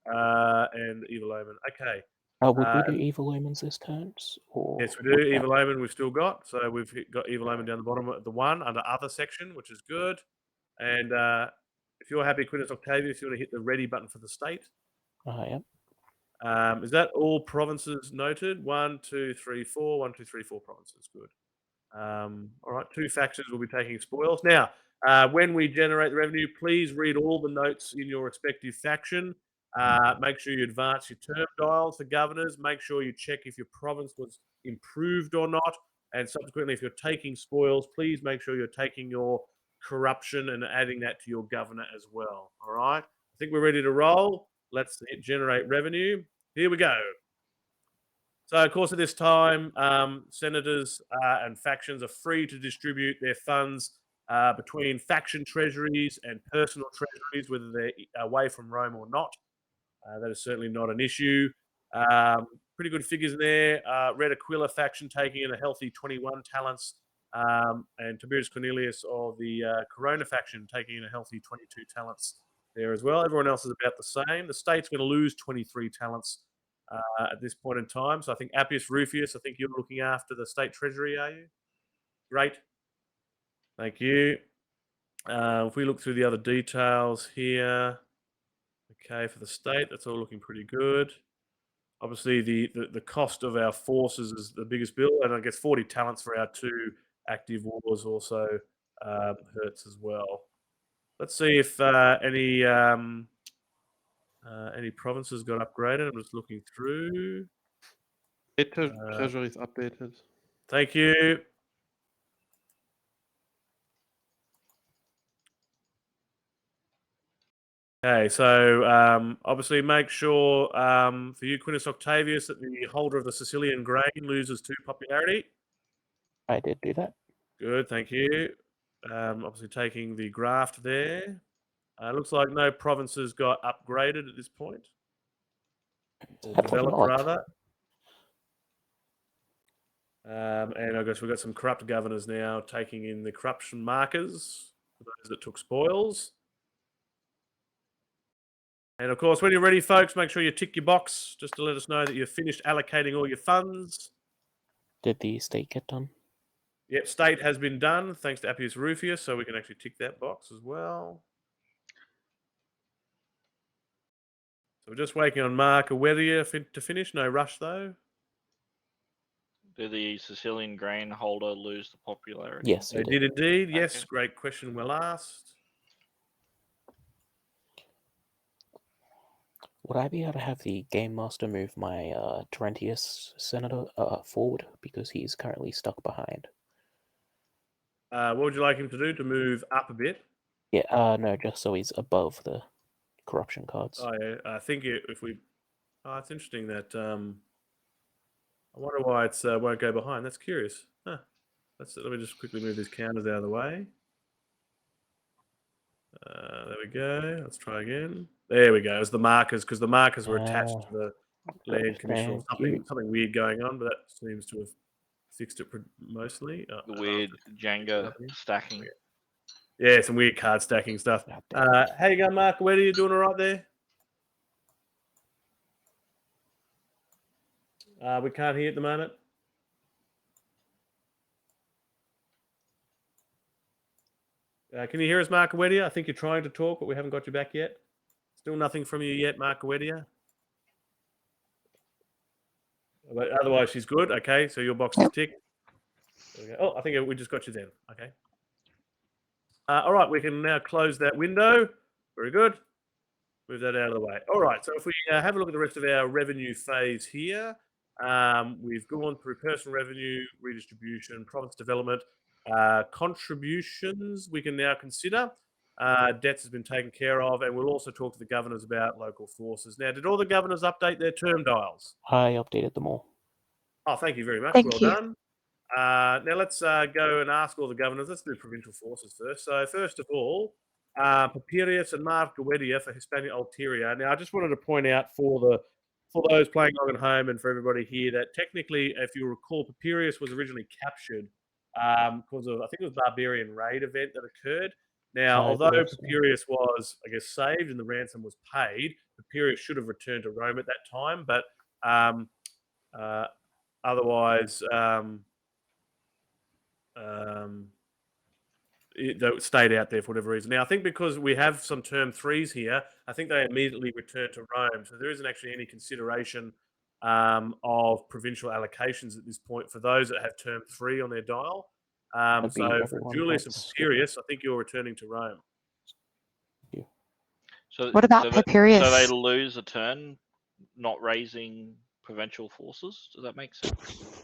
and Evil Omen. Okay. Would we do Evil Omens this turn? Or yes, we do. Evil Omen we've still got. So we've got Evil Omen down the bottom of the one under other section, which is good. And if you're happy, Quintus Octavius, if you want to hit the ready button for the state. Yeah. Is that all provinces noted? 1, 2, 3, 4. 1, 2, 3, 4 provinces. Good. All right. 2 factions will be taking spoils. Now, when we generate the revenue, please read all the notes in your respective faction. Make sure you advance your term dials for governors. Make sure you check if your province was improved or not. And subsequently, if you're taking spoils, please make sure you're taking your corruption and adding that to your governor as well. All right. I think we're ready to roll. Let's hit generate revenue. Here we go. So, of course, at this time, senators and factions are free to distribute their funds between faction treasuries and personal treasuries, whether they're away from Rome or not. That is certainly not an issue. Pretty good figures in there. Red Aquila faction taking in a healthy 21 talents, and Tiberius Cornelius of the Corona faction taking in a healthy 22 talents there as well. Everyone else is about the same. The state's going to lose 23 talents at this point in time. So I think Appius Rufius, I think you're looking after the state treasury, are you? Great. Thank you. If we look through the other details here, okay, for the state, that's all looking pretty good. Obviously, the cost of our forces is the biggest bill, and I guess 40 talents for our 2 active wars also hurts as well. Let's see if any provinces got upgraded. I'm just looking through. Treasury is updated. Thank you. Okay, so obviously make sure for you, Quintus Octavius, that the holder of the Sicilian grain loses 2 popularity. I did do that. Good, thank you. Obviously taking the graft there. Looks like no provinces got upgraded at this point. Or That was developed, odd. rather. And I guess we've got some corrupt governors now taking in the corruption markers for those that took spoils. And of course, when you're ready, folks, make sure you tick your box just to let us know that you've finished allocating all your funds. Did the state get done? Yep, state has been done, thanks to Appius Rufius, so we can actually tick that box as well. So we're just waiting on Mark Awelia to finish. No rush, though. Did the Sicilian grain holder lose the popularity? Yes, They he did indeed. Yes, Okay. great question. Well asked. Would I be able to have the game master move my Terentius senator forward because he's currently stuck behind? What would you like him to do to move up a bit? Yeah, no, just so he's above the corruption cards. I think if we... Oh, it's interesting that... I wonder why it won't go behind. That's curious. Huh. Let me just quickly move these counters out of the way. There we go. Let's try again. There we go. It's the markers, because the markers were attached to the land commission or something weird going on, but that seems to have fixed it mostly. The weird Jenga stacking. Yeah, some weird card stacking stuff. How you going, Mark? Where are you doing all right there? We can't hear at the moment. Can you hear us, Mark Awedia? I think you're trying to talk, but we haven't got you back yet. Still nothing from you yet, Mark Awedia. But otherwise, she's good. Okay, so your box is ticked. There we go. Oh, I think we just got you then. Okay. All right, we can now close that window. Very good. Move that out of the way. All right, so if we have a look at the rest of our revenue phase here, we've gone through personal revenue, redistribution, province development, contributions we can now consider. Debts has been taken care of, and we'll also talk to the governors about local forces. Now, did all the governors update their term dials? I updated them all. Oh, thank you very much. Thank well you. done. Now let's go and ask all the governors. Let's do provincial forces first. So first of all, Papirius and Mark Gawedia for Hispania Ulterior. Now I just wanted to point out for those playing along at home and for everybody here that technically, if you recall, Papirius was originally captured because of, I think it was a barbarian raid event that occurred. Now, although Papirius was, I guess, saved and the ransom was paid, Papirius should have returned to Rome at that time, but otherwise, it stayed out there for whatever reason. Now, I think because we have some term 3s here, I think they immediately returned to Rome. So there isn't actually any consideration of provincial allocations at this point for those that have term 3 on their dial. So for Julius and Papirius, I think you're returning to Rome. So, What about Papirius? So they lose a turn not raising provincial forces? Does that make sense?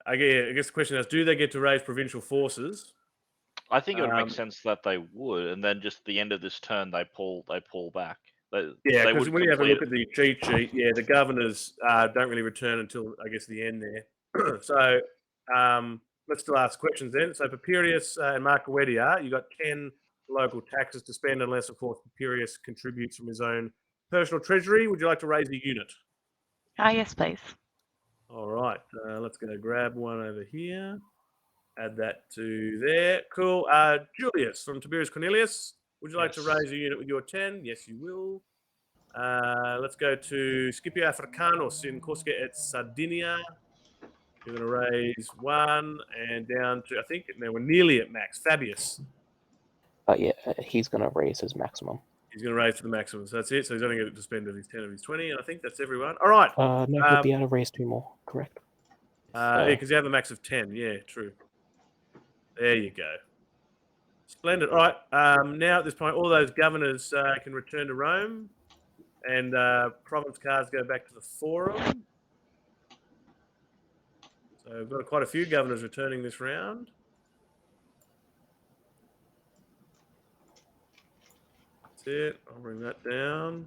I guess the question is, do they get to raise provincial forces? I think it would make sense that they would, and then just the end of this turn, they pull back. Yeah, because when you have a look at the cheat sheet, the governors don't really return until, I guess, the end there. So let's still ask questions then. So Papirius and Mark Awedia, you got 10 local taxes to spend, unless, of course, Papirius contributes from his own personal treasury. Would you like to raise a unit? Yes, please. All right, let's go grab one over here. Add that to there. Cool. Julius from Tiberius Cornelius, would you like to raise a unit with your 10? Yes, you will. Let's go to Scipio Africanus in Corsica et Sardinia. You're going to raise 1 and down to, I think, now we're nearly at max. Fabius. Yeah, he's going to raise his maximum. He's going to raise to the maximum. So that's it. So he's only going to spend of his 10 of his 20. And I think that's everyone. All right. No, he'll be able to raise 2 more, correct? Yeah, because you have a max of 10. Yeah, true. There you go. Splendid. All right. Now at this point, all those governors can return to Rome, and province cards go back to the forum. So we've got quite a few governors returning this round. That's it. I'll bring that down.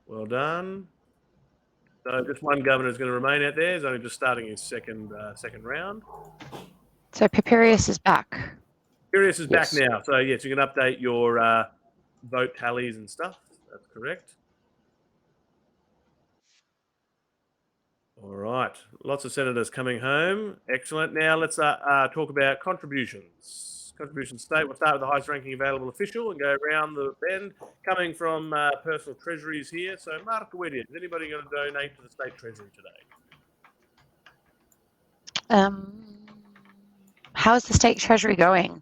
Well done. So just one governor is going to remain out there. He's only just starting his second round. So Papirius is back. Papirius is back now. So yes, you can update your vote tallies and stuff. That's correct. All right. Lots of senators coming home. Excellent. Now let's talk about contributions. Contribution state. We'll start with the highest ranking available official and go around the bend. Coming from personal treasuries here. So, Mark Weddy, is anybody going to donate to the state treasury today? How is the state treasury going?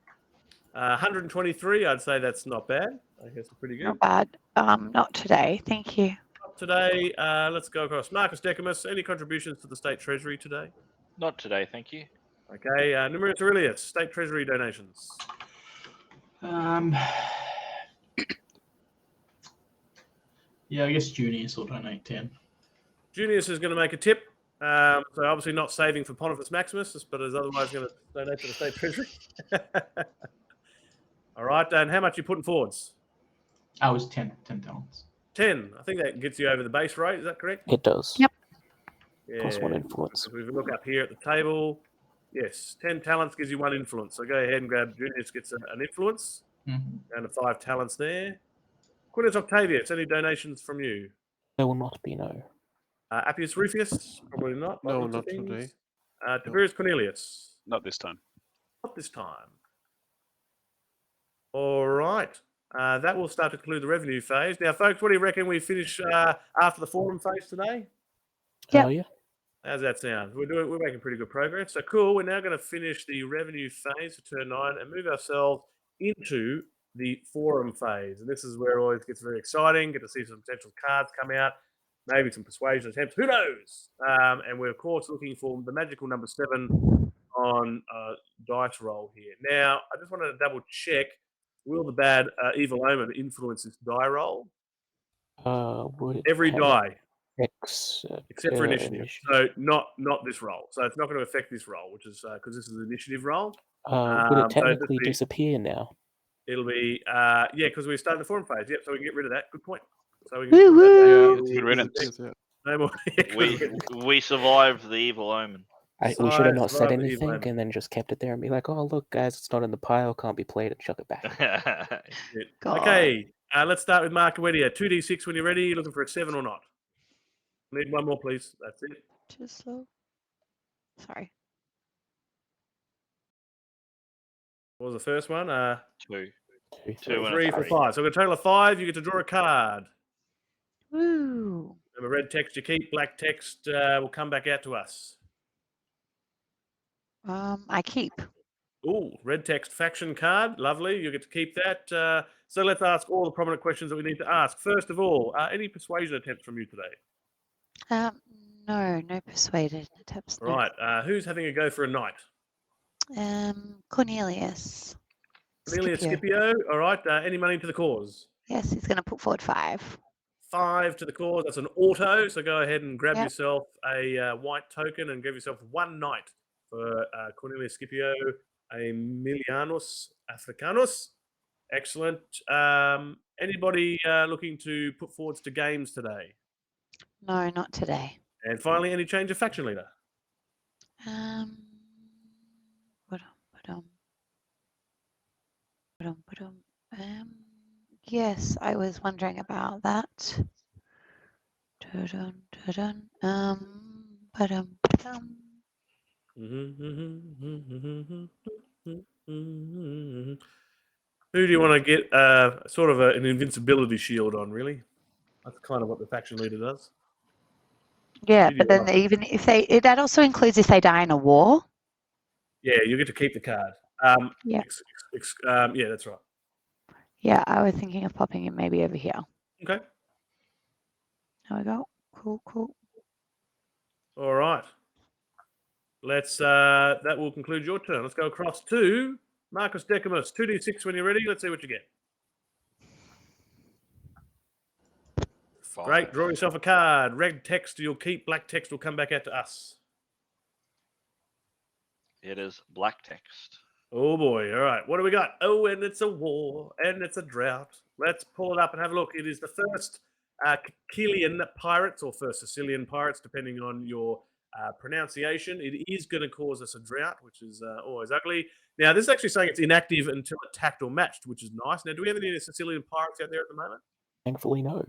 123. I'd say that's not bad. I guess it's pretty good. Not bad. Not today. Thank you. Not today. Let's go across. Marcus Decimus, any contributions to the state treasury today? Not today, thank you. Okay. Numerius Aurelius, state treasury donations. Yeah, I guess Junius will donate 10. Junius is going to make a tip. So obviously not saving for Pontifex Maximus, but is otherwise going to donate to the state treasury. All right. And how much are you putting forwards? I was 10 talents. 10. I think that gets you over the base rate. Is that correct? It does. Yep. Yeah. Plus 1 influence. If we look up here at the table, yes, 10 talents gives you 1 influence. So go ahead and grab Junius gets an influence. Down to 5 talents there. Quintus Octavius, any donations from you? There will not be, no. Appius Rufus, probably not. No, lots of not today. things. Tiberius Cornelius, Not this time. not this time. All right. That will start to conclude the revenue phase. Now, folks, what do you reckon we finish after the forum phase today? Yeah. Oh, yeah. How's that sound? We're making pretty good progress. So cool. We're now going to finish the revenue phase for turn 9 and move ourselves into the forum phase. And this is where it always gets very exciting. Get to see some potential cards come out, maybe some persuasion attempts. Who knows? And we're of course looking for the magical number 7 on dice roll here. Now, I just wanted to double check. Will the bad evil omen influence this die roll? Would it Every have die. except Except for initiative. So not this roll. So it's not going to affect this roll, which is because this is an initiative roll. Would it so technically just be- disappear now? It'll be yeah, because we're starting the forum phase. Yep, so we can get rid of that. Good point. So we can Woo woo! just Good riddance. Yes, yeah. no more. We survived the evil omen. We should have not said survive the evil anything omen. and then just kept it there and be like, oh, look, guys, it's not in the pile, can't be played, and chuck it back. God. Okay, let's start with Mark Wedia. 2d6 when you're ready. You looking for a 7 or not? Need one more, please. That's it. Too slow. Sorry. What was the first one? 2. 2, 2 and a 3 for 3. 5. So we've got a total of 5. You get to draw a card. Woo! Remember, red text you keep, black text will come back out to us. I keep. Ooh, red text faction card. Lovely. You get to keep that. So let's ask all the prominent questions that we need to ask. First of all, any persuasion attempts from you today? No persuaded attempts. All right. Who's having a go for a knight? Cornelius. Cornelius Scipio. Scipio. All right. Any money to the cause? Yes, he's going to put forward 5. 5 to the cause. That's an auto. So go ahead and grab Yep. yourself a white token and give yourself 1 knight for Cornelius Scipio Emilianus Africanus. Excellent. Anybody looking to put forwards to games today? No, not today. And finally, any change of faction leader? Yes, I was wondering about that. Who do you want to get sort of an invincibility shield on, really? That's kind of what the faction leader does. Yeah, Who do but you then want? even if that also includes if they die in a war. Yeah, you get to keep the card. Yeah. Yeah, that's right. Yeah, I was thinking of popping it maybe over here. Okay. There we go. Cool. All right. Let's. That will conclude your turn. Let's go across to Marcus Decimus. 2d6 when you're ready. Let's see what you get. 5. Great. Draw yourself a card. Red text you'll keep. Black text will come back out to us. It is black text. Oh boy. All right. What do we got? Oh, and it's a war and it's a drought. Let's pull it up and have a look. It is the first Sicilian pirates or first Sicilian pirates, depending on your pronunciation. It is going to cause us a drought, which is always ugly. Now, this is actually saying it's inactive until attacked or matched, which is nice. Now, do we have any Sicilian pirates out there at the moment? Thankfully, no.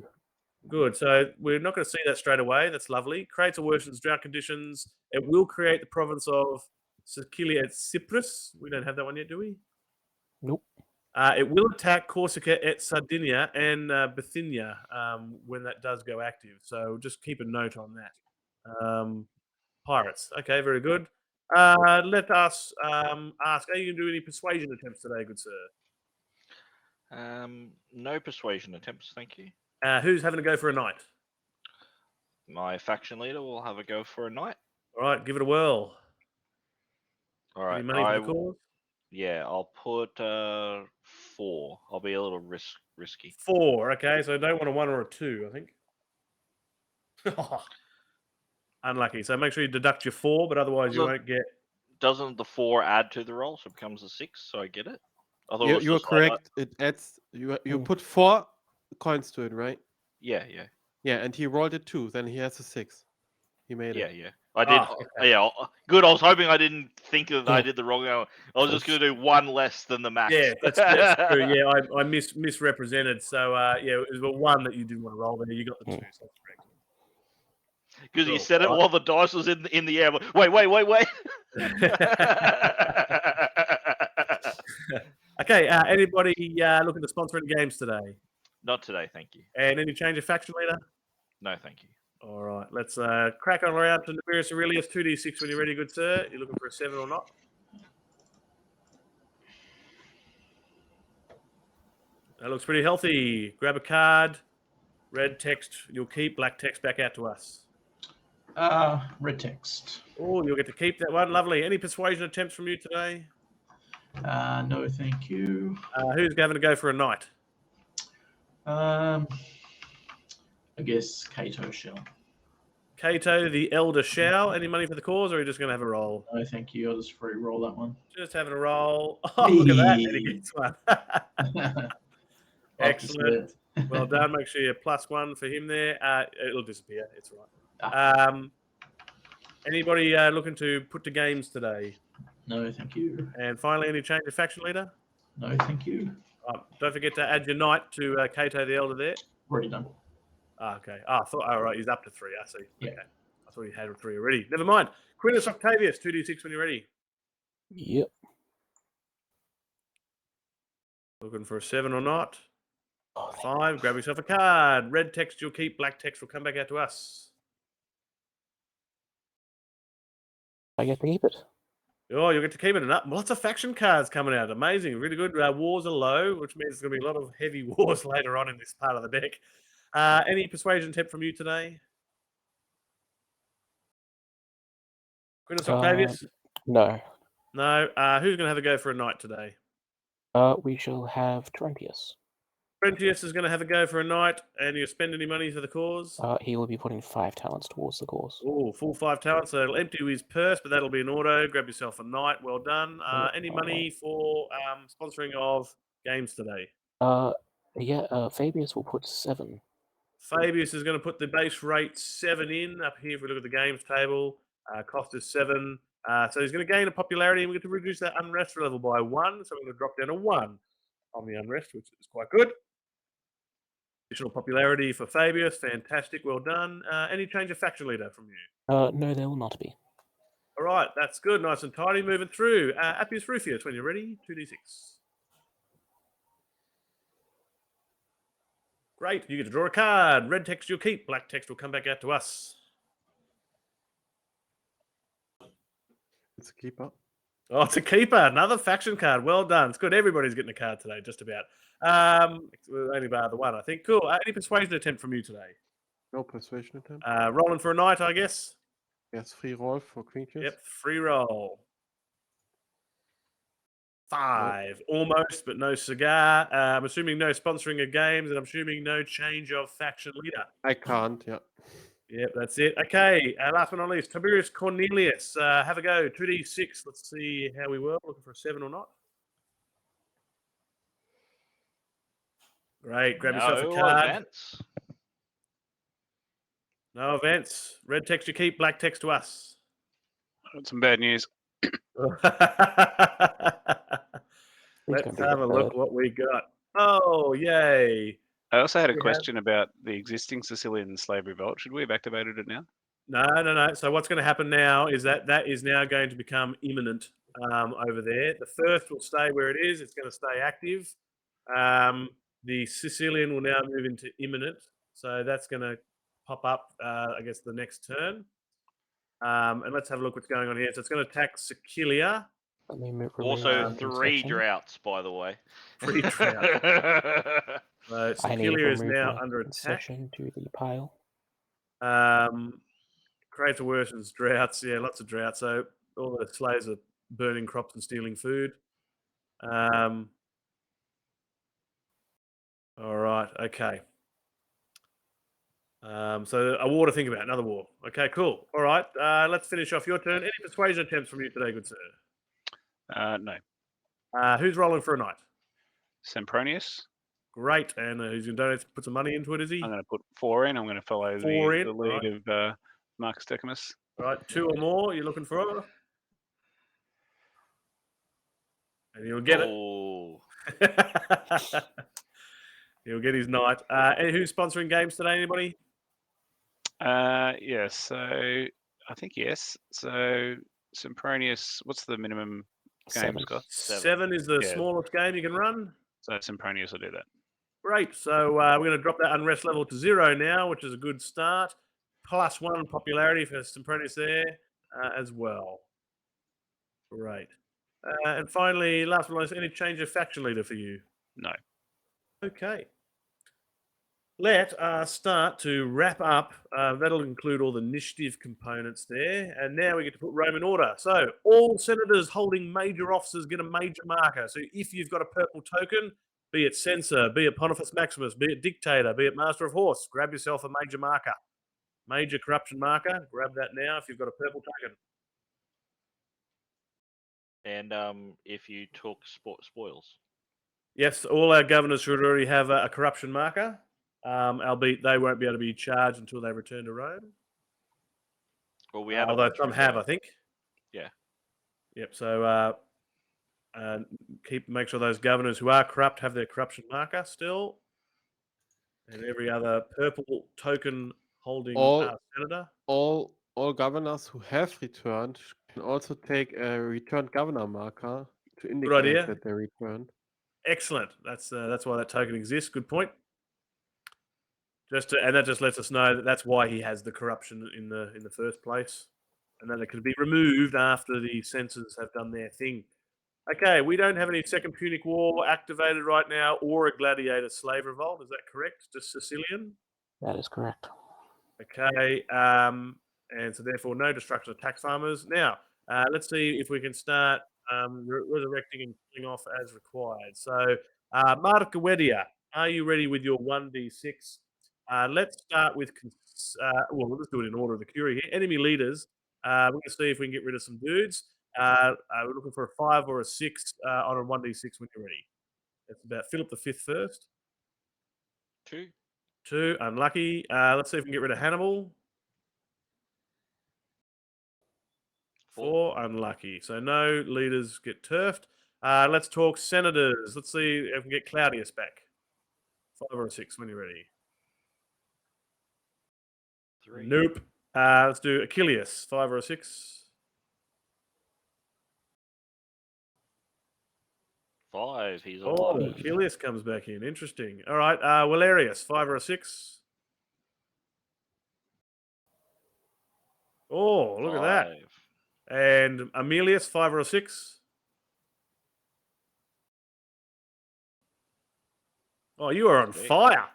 Good. So we're not going to see that straight away. That's lovely. Creates or worsens drought conditions. It will create the province of Sicilia at Cyprus. We don't have that one yet, do we? Nope. It will attack Corsica et Sardinia and Bithynia when that does go active. So just keep a note on that. Pirates. Okay, very good. Let us ask, are you going to do any persuasion attempts today, good sir? No persuasion attempts, thank you. Who's having to go for a night? My faction leader will have a go for a night. All right, give it a whirl. All right, Any money for the cause? Yeah, I'll put 4. I'll be a little risky. 4. Okay, so I don't want a 1 or a 2, I think. Unlucky. So make sure you deduct your 4, but otherwise you won't get. Doesn't the 4 add to the roll, so it becomes a 6? So I get it. I thought it was You're just like correct. It adds. You put 4 coins to it, right? yeah. Yeah, and he rolled it 2. Then he has a 6. He made it. Yeah. I did. Okay. Yeah, good. I was hoping I didn't think that I did the wrong. I was just going to do 1 less than the max. Yeah, that's true. Yeah, I misrepresented. So yeah, it was the 1 that you didn't want to roll there. You got the 2, so that's correct. Because Cool. you said it while the dice was in the air. Wait. Okay, anybody looking to sponsor any games today? Not today, thank you. And any change of faction leader? No, thank you. All right, let's crack on around to Nibirius Aurelius. 2d6 when you're ready, good sir. You're looking for a 7 or not? That looks pretty healthy. Grab a card. Red text you'll keep. Black text back out to us. Red text. Oh, you'll get to keep that one. Lovely. Any persuasion attempts from you today? No, thank you. Who's having to go for a night? I guess Cato shall. Cato, the Elder shall. Any money for the cause, or are you just going to have a roll? No, thank you. I'll just free roll that one. Just having a roll. Oh, look at that. And he gets one. Excellent. Well done. Make sure you're +1 for him there. It'll disappear. It's all right. Anybody looking to put to games today? No, thank you. And finally, any change of faction leader? No, thank you. Don't forget to add your knight to Cato the Elder there. Already done. Okay. I thought, all right, he's up to 3. I see. Yeah. Okay. I thought he had 3 already. Never mind. Quintus Octavius, 2d6 when you're ready. Yep. Looking for a 7 or not? Oh, 5. Grab yourself a card. Red text you'll keep. Black text will come back out to us. I get to keep it. Oh, you'll get to keep it. And lots of faction cards coming out. Amazing. Really good. Wars are low, which means there's going to be a lot of heavy wars later on in this part of the deck. Any persuasion tip from you today? Quintus Octavius? No. No. Who's going to have a go for a night today? We shall have Terentius. Terentius is going to have a go for a night, and you spend any money for the cause? He will be putting 5 talents towards the cause. Oh, full 5 talents. So it'll empty his purse, but that'll be an auto. Grab yourself a night. Well done. Any money for sponsoring of games today? Fabius will put 7. Fabius is going to put the base rate 7 in up here. If we look at the games table, cost is 7. So he's going to gain a popularity, and we're going to reduce that unrest level by 1. So we're going to drop down to 1 on the unrest, which is quite good. Additional popularity for Fabius. Fantastic. Well done. Any change of faction leader from you? No, there will not be. All right. That's good. Nice and tidy. Moving through. Appius Rufius, when you're ready, 2d6. Great. You get to draw a card. Red text you'll keep. Black text will come back out to us. It's a keeper. Oh, it's a keeper. Another faction card. Well done. It's good. Everybody's getting a card today, just about. Only bar the one, I think. Cool. Any persuasion attempt from you today? No persuasion attempt. Rolling for a night, I guess. Yes, free roll for creatures. Yep, free roll. 5. Almost, but no cigar. I'm assuming no sponsoring of games, and I'm assuming no change of faction leader. I can't, yeah. Yep, that's it. Okay, last but not least, Tiberius Cornelius. Have a go. 2d6. Let's see how we were. Looking for a 7 or not. Great. Grab yourself a card. Events. No events. Red text you keep. Black text to us. Got some bad news. Let's have a look what we got. Oh, yay. I also had a We have- question about the existing Sicilian slave revolt. Should we have activated it now? No. So what's going to happen now is that is now going to become imminent over there. The first will stay where it is. It's going to stay active. The Sicilian will now move into imminent. So that's going to pop up, I guess, the next turn. And let's have a look what's going on here. So it's going to attack Sicilia. Let me remove Also, that 3 section. droughts, by the way. 3 droughts. So I need to Sicilia is remove now my under attack. concession to the pile. Creator worsens droughts. Yeah, lots of droughts. So all the slaves are burning crops and stealing food. All right. Okay. So a war to think about. Another war. Okay, cool. All right. Let's finish off your turn. Any persuasion attempts from you today, good sir? No. Who's rolling for a knight? Sempronius. Great. And who's going to donate? Put some money into it, is he? I'm going to put 4 in. I'm going to follow 4 in, the lead of Marcus Decimus. All right. 2 or more you're looking for? And you'll get Oh. it. He'll get his knight. And who's sponsoring games today? Anybody? Yeah, so I think yes. So Sempronius, what's the minimum game 7. score? 7 is the Yeah. smallest game you can run. So Sempronius will do that. Great. So we're going to drop that unrest level to 0 now, which is a good start. +1 popularity for Sempronius there as well. Great. And finally, last but not least, any change of faction leader for you? No. Okay. Let us start to wrap up. That'll include all the initiative components there. And now we get to put Rome in order. So all senators holding major offices get a major marker. So if you've got a purple token, be it Censor, be it Pontifex Maximus, be it Dictator, be it Master of Horse, grab yourself a major marker. Major corruption marker. Grab that now if you've got a purple token. And if you took spoils. Yes, all our governors should already have a corruption marker. Albeit they won't be able to be charged until they return to Rome. Well, we had a although bunch some have, I think. Yeah. Yep. So make sure those governors who are corrupt have their corruption marker still, and every other purple token holding senator. All governors who have returned can also take a returned governor marker to indicate idea. that they returned. Excellent. That's why that token exists. Good point. And that just lets us know that that's why he has the corruption in the first place, and that it can be removed after the censors have done their thing. Okay, we don't have any Second Punic War activated right now, or a gladiator slave revolt. Is that correct? Just Sicilian. That is correct. Okay, and so therefore no destruction of tax farmers. Now let's see if we can start resurrecting and killing off as required. So Marca Wedia, are you ready with your 1d6? Let's start with, we'll just do it in order of the Curie here. Enemy leaders. We're going to see if we can get rid of some dudes. We're looking for a 5 or a 6 on a 1d6 when you're ready. It's about Philip V first. 2, unlucky. Let's see if we can get rid of Hannibal. 4, unlucky. So no leaders get turfed. Let's talk senators. Let's see if we can get Claudius back. 5 or a 6 when you're ready. 3. Nope. Let's do Achilles. 5 or a 6. 5. He's Oh, alive. Achilles comes back in. Interesting. All right. Valerius. 5 or a 6. Oh, look at that. 5. And Aemilius. 5 or a 6. Oh, you are on fire.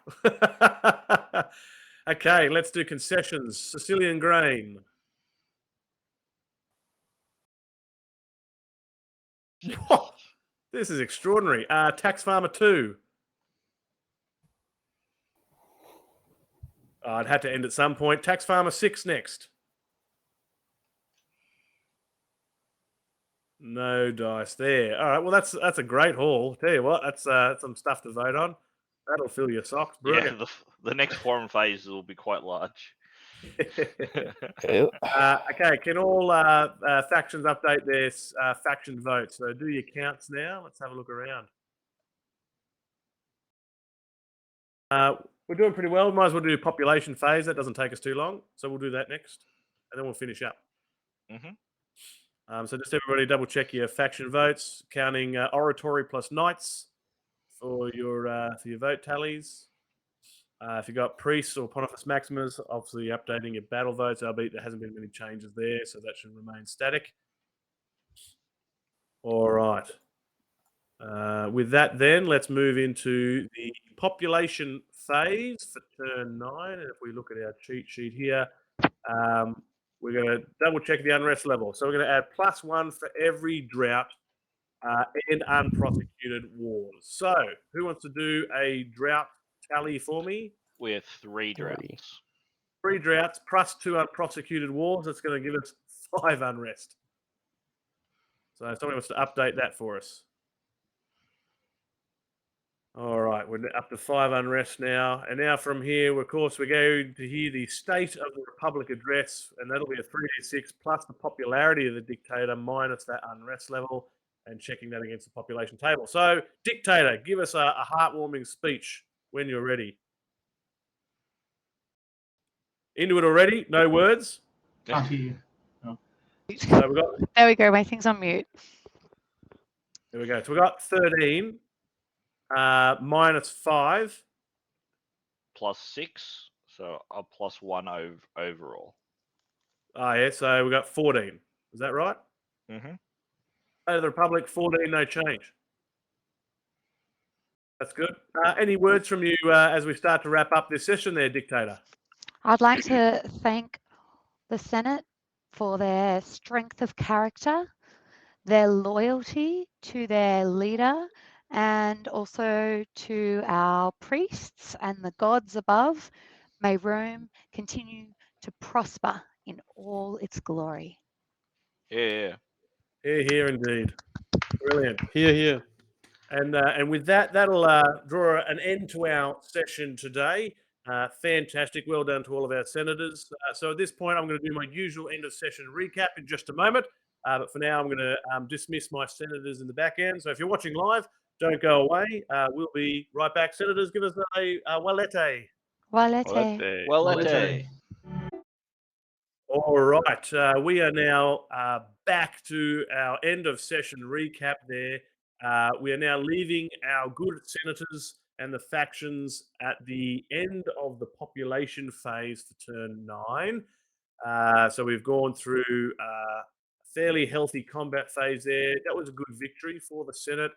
Okay, let's do concessions. Sicilian grain. Whoa, this is extraordinary. Tax farmer 2. I'd have to end at some point. Tax farmer 6 next. No dice there. All right, well that's a great haul. Tell you what, that's some stuff to vote on. That'll fill your socks. Brilliant. Yeah, the next forum phase will be quite large. Okay, can all factions update their faction votes? So do your counts now. Let's have a look around. We're doing pretty well. Might as well do population phase. That doesn't take us too long. So we'll do that next, and then we'll finish up. Mm-hmm. So just everybody double check your faction votes, counting oratory plus knights for your vote tallies. If you've got priests or Pontifex Maximus, obviously updating your battle votes, albeit there hasn't been many changes there, so that should remain static. All right. With that then, let's move into the population phase for turn 9. And if we look at our cheat sheet here, we're going to double check the unrest level. So we're going to add +1 for every drought and unprosecuted wars. So who wants to do a drought tally for me? We have 3 Three. droughts. 3 droughts plus 2 unprosecuted wars. That's going to give us 5 unrest. So somebody wants to update that for us. All right, we're up to 5 unrest now. And now from here, of course, we're going to hear the State of the Republic address, and that'll be a 3d6 plus the popularity of the dictator minus that unrest level, and checking that against the population table. So, dictator, give us a heartwarming speech when you're ready. Into it already? No words? Can't hear you. So we've got, There we go. My thing's on mute. there we go. So we've got 13 minus 5. Plus 6, so a +1 overall. Oh, yeah, so we've got 14. Is that right? Mm-hmm. State of the Republic, 14, no change. That's good. Any words from you as we start to wrap up this session there, Dictator? I'd like to thank the Senate for their strength of character, their loyalty to their leader, and also to our priests and the gods above. May Rome continue to prosper in all its glory. Yeah. Here, indeed. Brilliant. Here. And with that, that'll draw an end to our session today. Fantastic. Well done to all of our senators. So at this point, I'm going to do my usual end of session recap in just a moment. But for now, I'm going to dismiss my senators in the back end. So if you're watching live, don't go away. We'll be right back. Senators, give us a walete. Walete. Well, All right, we are now back to our end of session recap there. We are now leaving our good senators and the factions at the end of the population phase for turn 9. So we've gone through a fairly healthy combat phase there. That was a good victory for the Senate.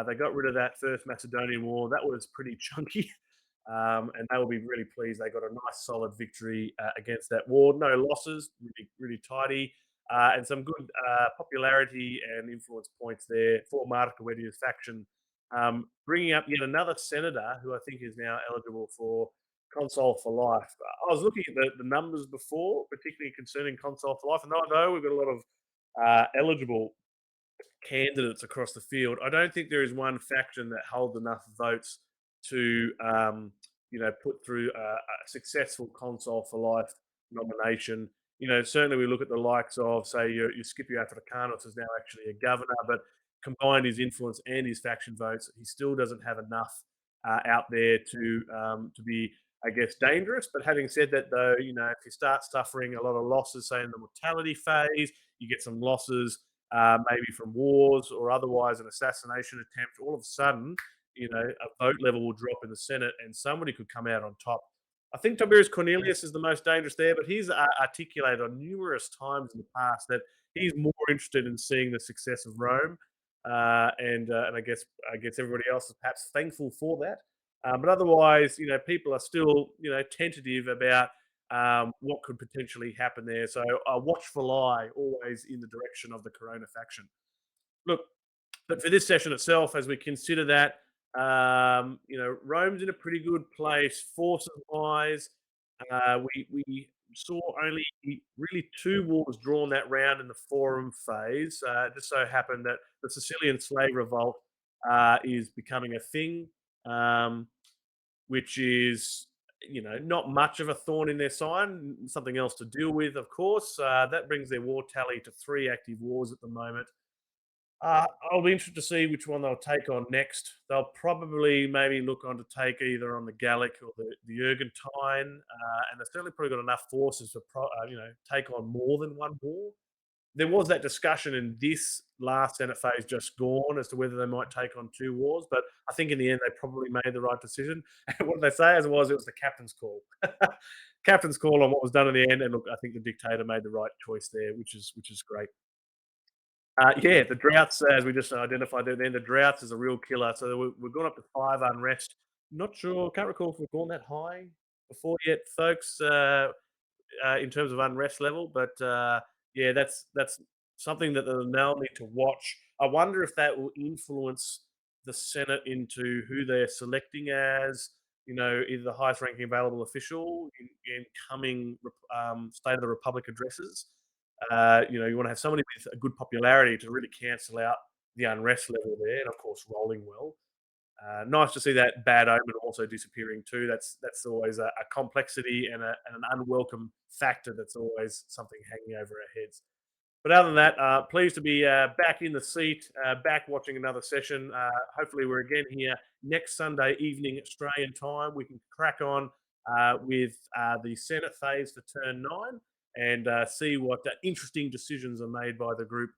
They got rid of that First Macedonian War. That was pretty chunky. And they will be really pleased. They got a nice, solid victory against that war. No losses, really, really tidy, and some good popularity and influence points there for Marco Weddia's faction. Bringing up yet another senator who I think is now eligible for Consul for Life. I was looking at the numbers before, particularly concerning Consul for Life, and I know we've got a lot of eligible candidates across the field. I don't think there is one faction that holds enough votes to put through a successful Consul for Life nomination. Certainly we look at the likes of, say, your Scipio Africanus is now actually a governor, but combined his influence and his faction votes, he still doesn't have enough out there to be, I guess, dangerous. But having said that, though, if you start suffering a lot of losses, say in the mortality phase, you get some losses maybe from wars or otherwise an assassination attempt, all of a sudden, a vote level will drop in the Senate and somebody could come out on top. I think Tiberius Cornelius is the most dangerous there, but he's articulated on numerous times in the past that he's more interested in seeing the success of Rome, and I guess everybody else is perhaps thankful for that. But otherwise, people are still tentative about what could potentially happen there. So a watchful eye always in the direction of the Corona faction. Look, but for this session itself, as we consider that, Rome's in a pretty good place forces-wise. We saw only really 2 wars drawn that round in the Forum phase. It just so happened that the Sicilian slave revolt is becoming a thing, which is not much of a thorn in their side. Something else to deal with, of course. That brings their war tally to 3 active wars at the moment. I'll be interested to see which one they'll take on next. They'll probably maybe look on to take either on the Gallic or the Urgentine, and they've certainly probably got enough forces to take on more than one war. there was that discussion in this last Senate phase just gone as to whether they might take on 2 wars, but I think in the end they probably made the right decision. And what did they say? As it was the captain's call. Captain's call on what was done in the end, and look, I think the dictator made the right choice there, which is great. Yeah, the droughts, as we just identified there, then the droughts is a real killer. So we've gone up to 5 unrest. Not sure, can't recall if we've gone that high before yet, folks, in terms of unrest level. But yeah, that's something that they'll now need to watch. I wonder if that will influence the Senate into who they're selecting as, either the highest ranking available official in coming State of the Republic addresses. You want to have somebody with a good popularity to really cancel out the unrest level there, and of course, rolling well. Nice to see that bad omen also disappearing too. That's always a complexity and an unwelcome factor. That's always something hanging over our heads. But other than that, pleased to be back in the seat, back watching another session. Hopefully, we're again here next Sunday evening Australian time. We can crack on with the Senate phase for turn 9 and see what interesting decisions are made by the group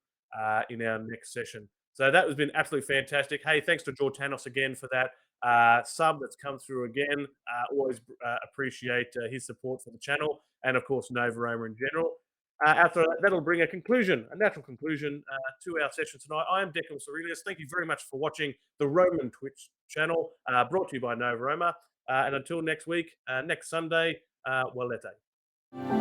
in our next session. So that has been absolutely fantastic. Hey, thanks to Jortanos again for that sub that's come through again. Always appreciate his support for the channel and, of course, Nova Roma in general. After that, that'll bring a natural conclusion to our session tonight. I am Declan Aurelius. Thank you very much for watching the Roman Twitch channel, brought to you by Nova Roma. And until next week, next Sunday, Walete.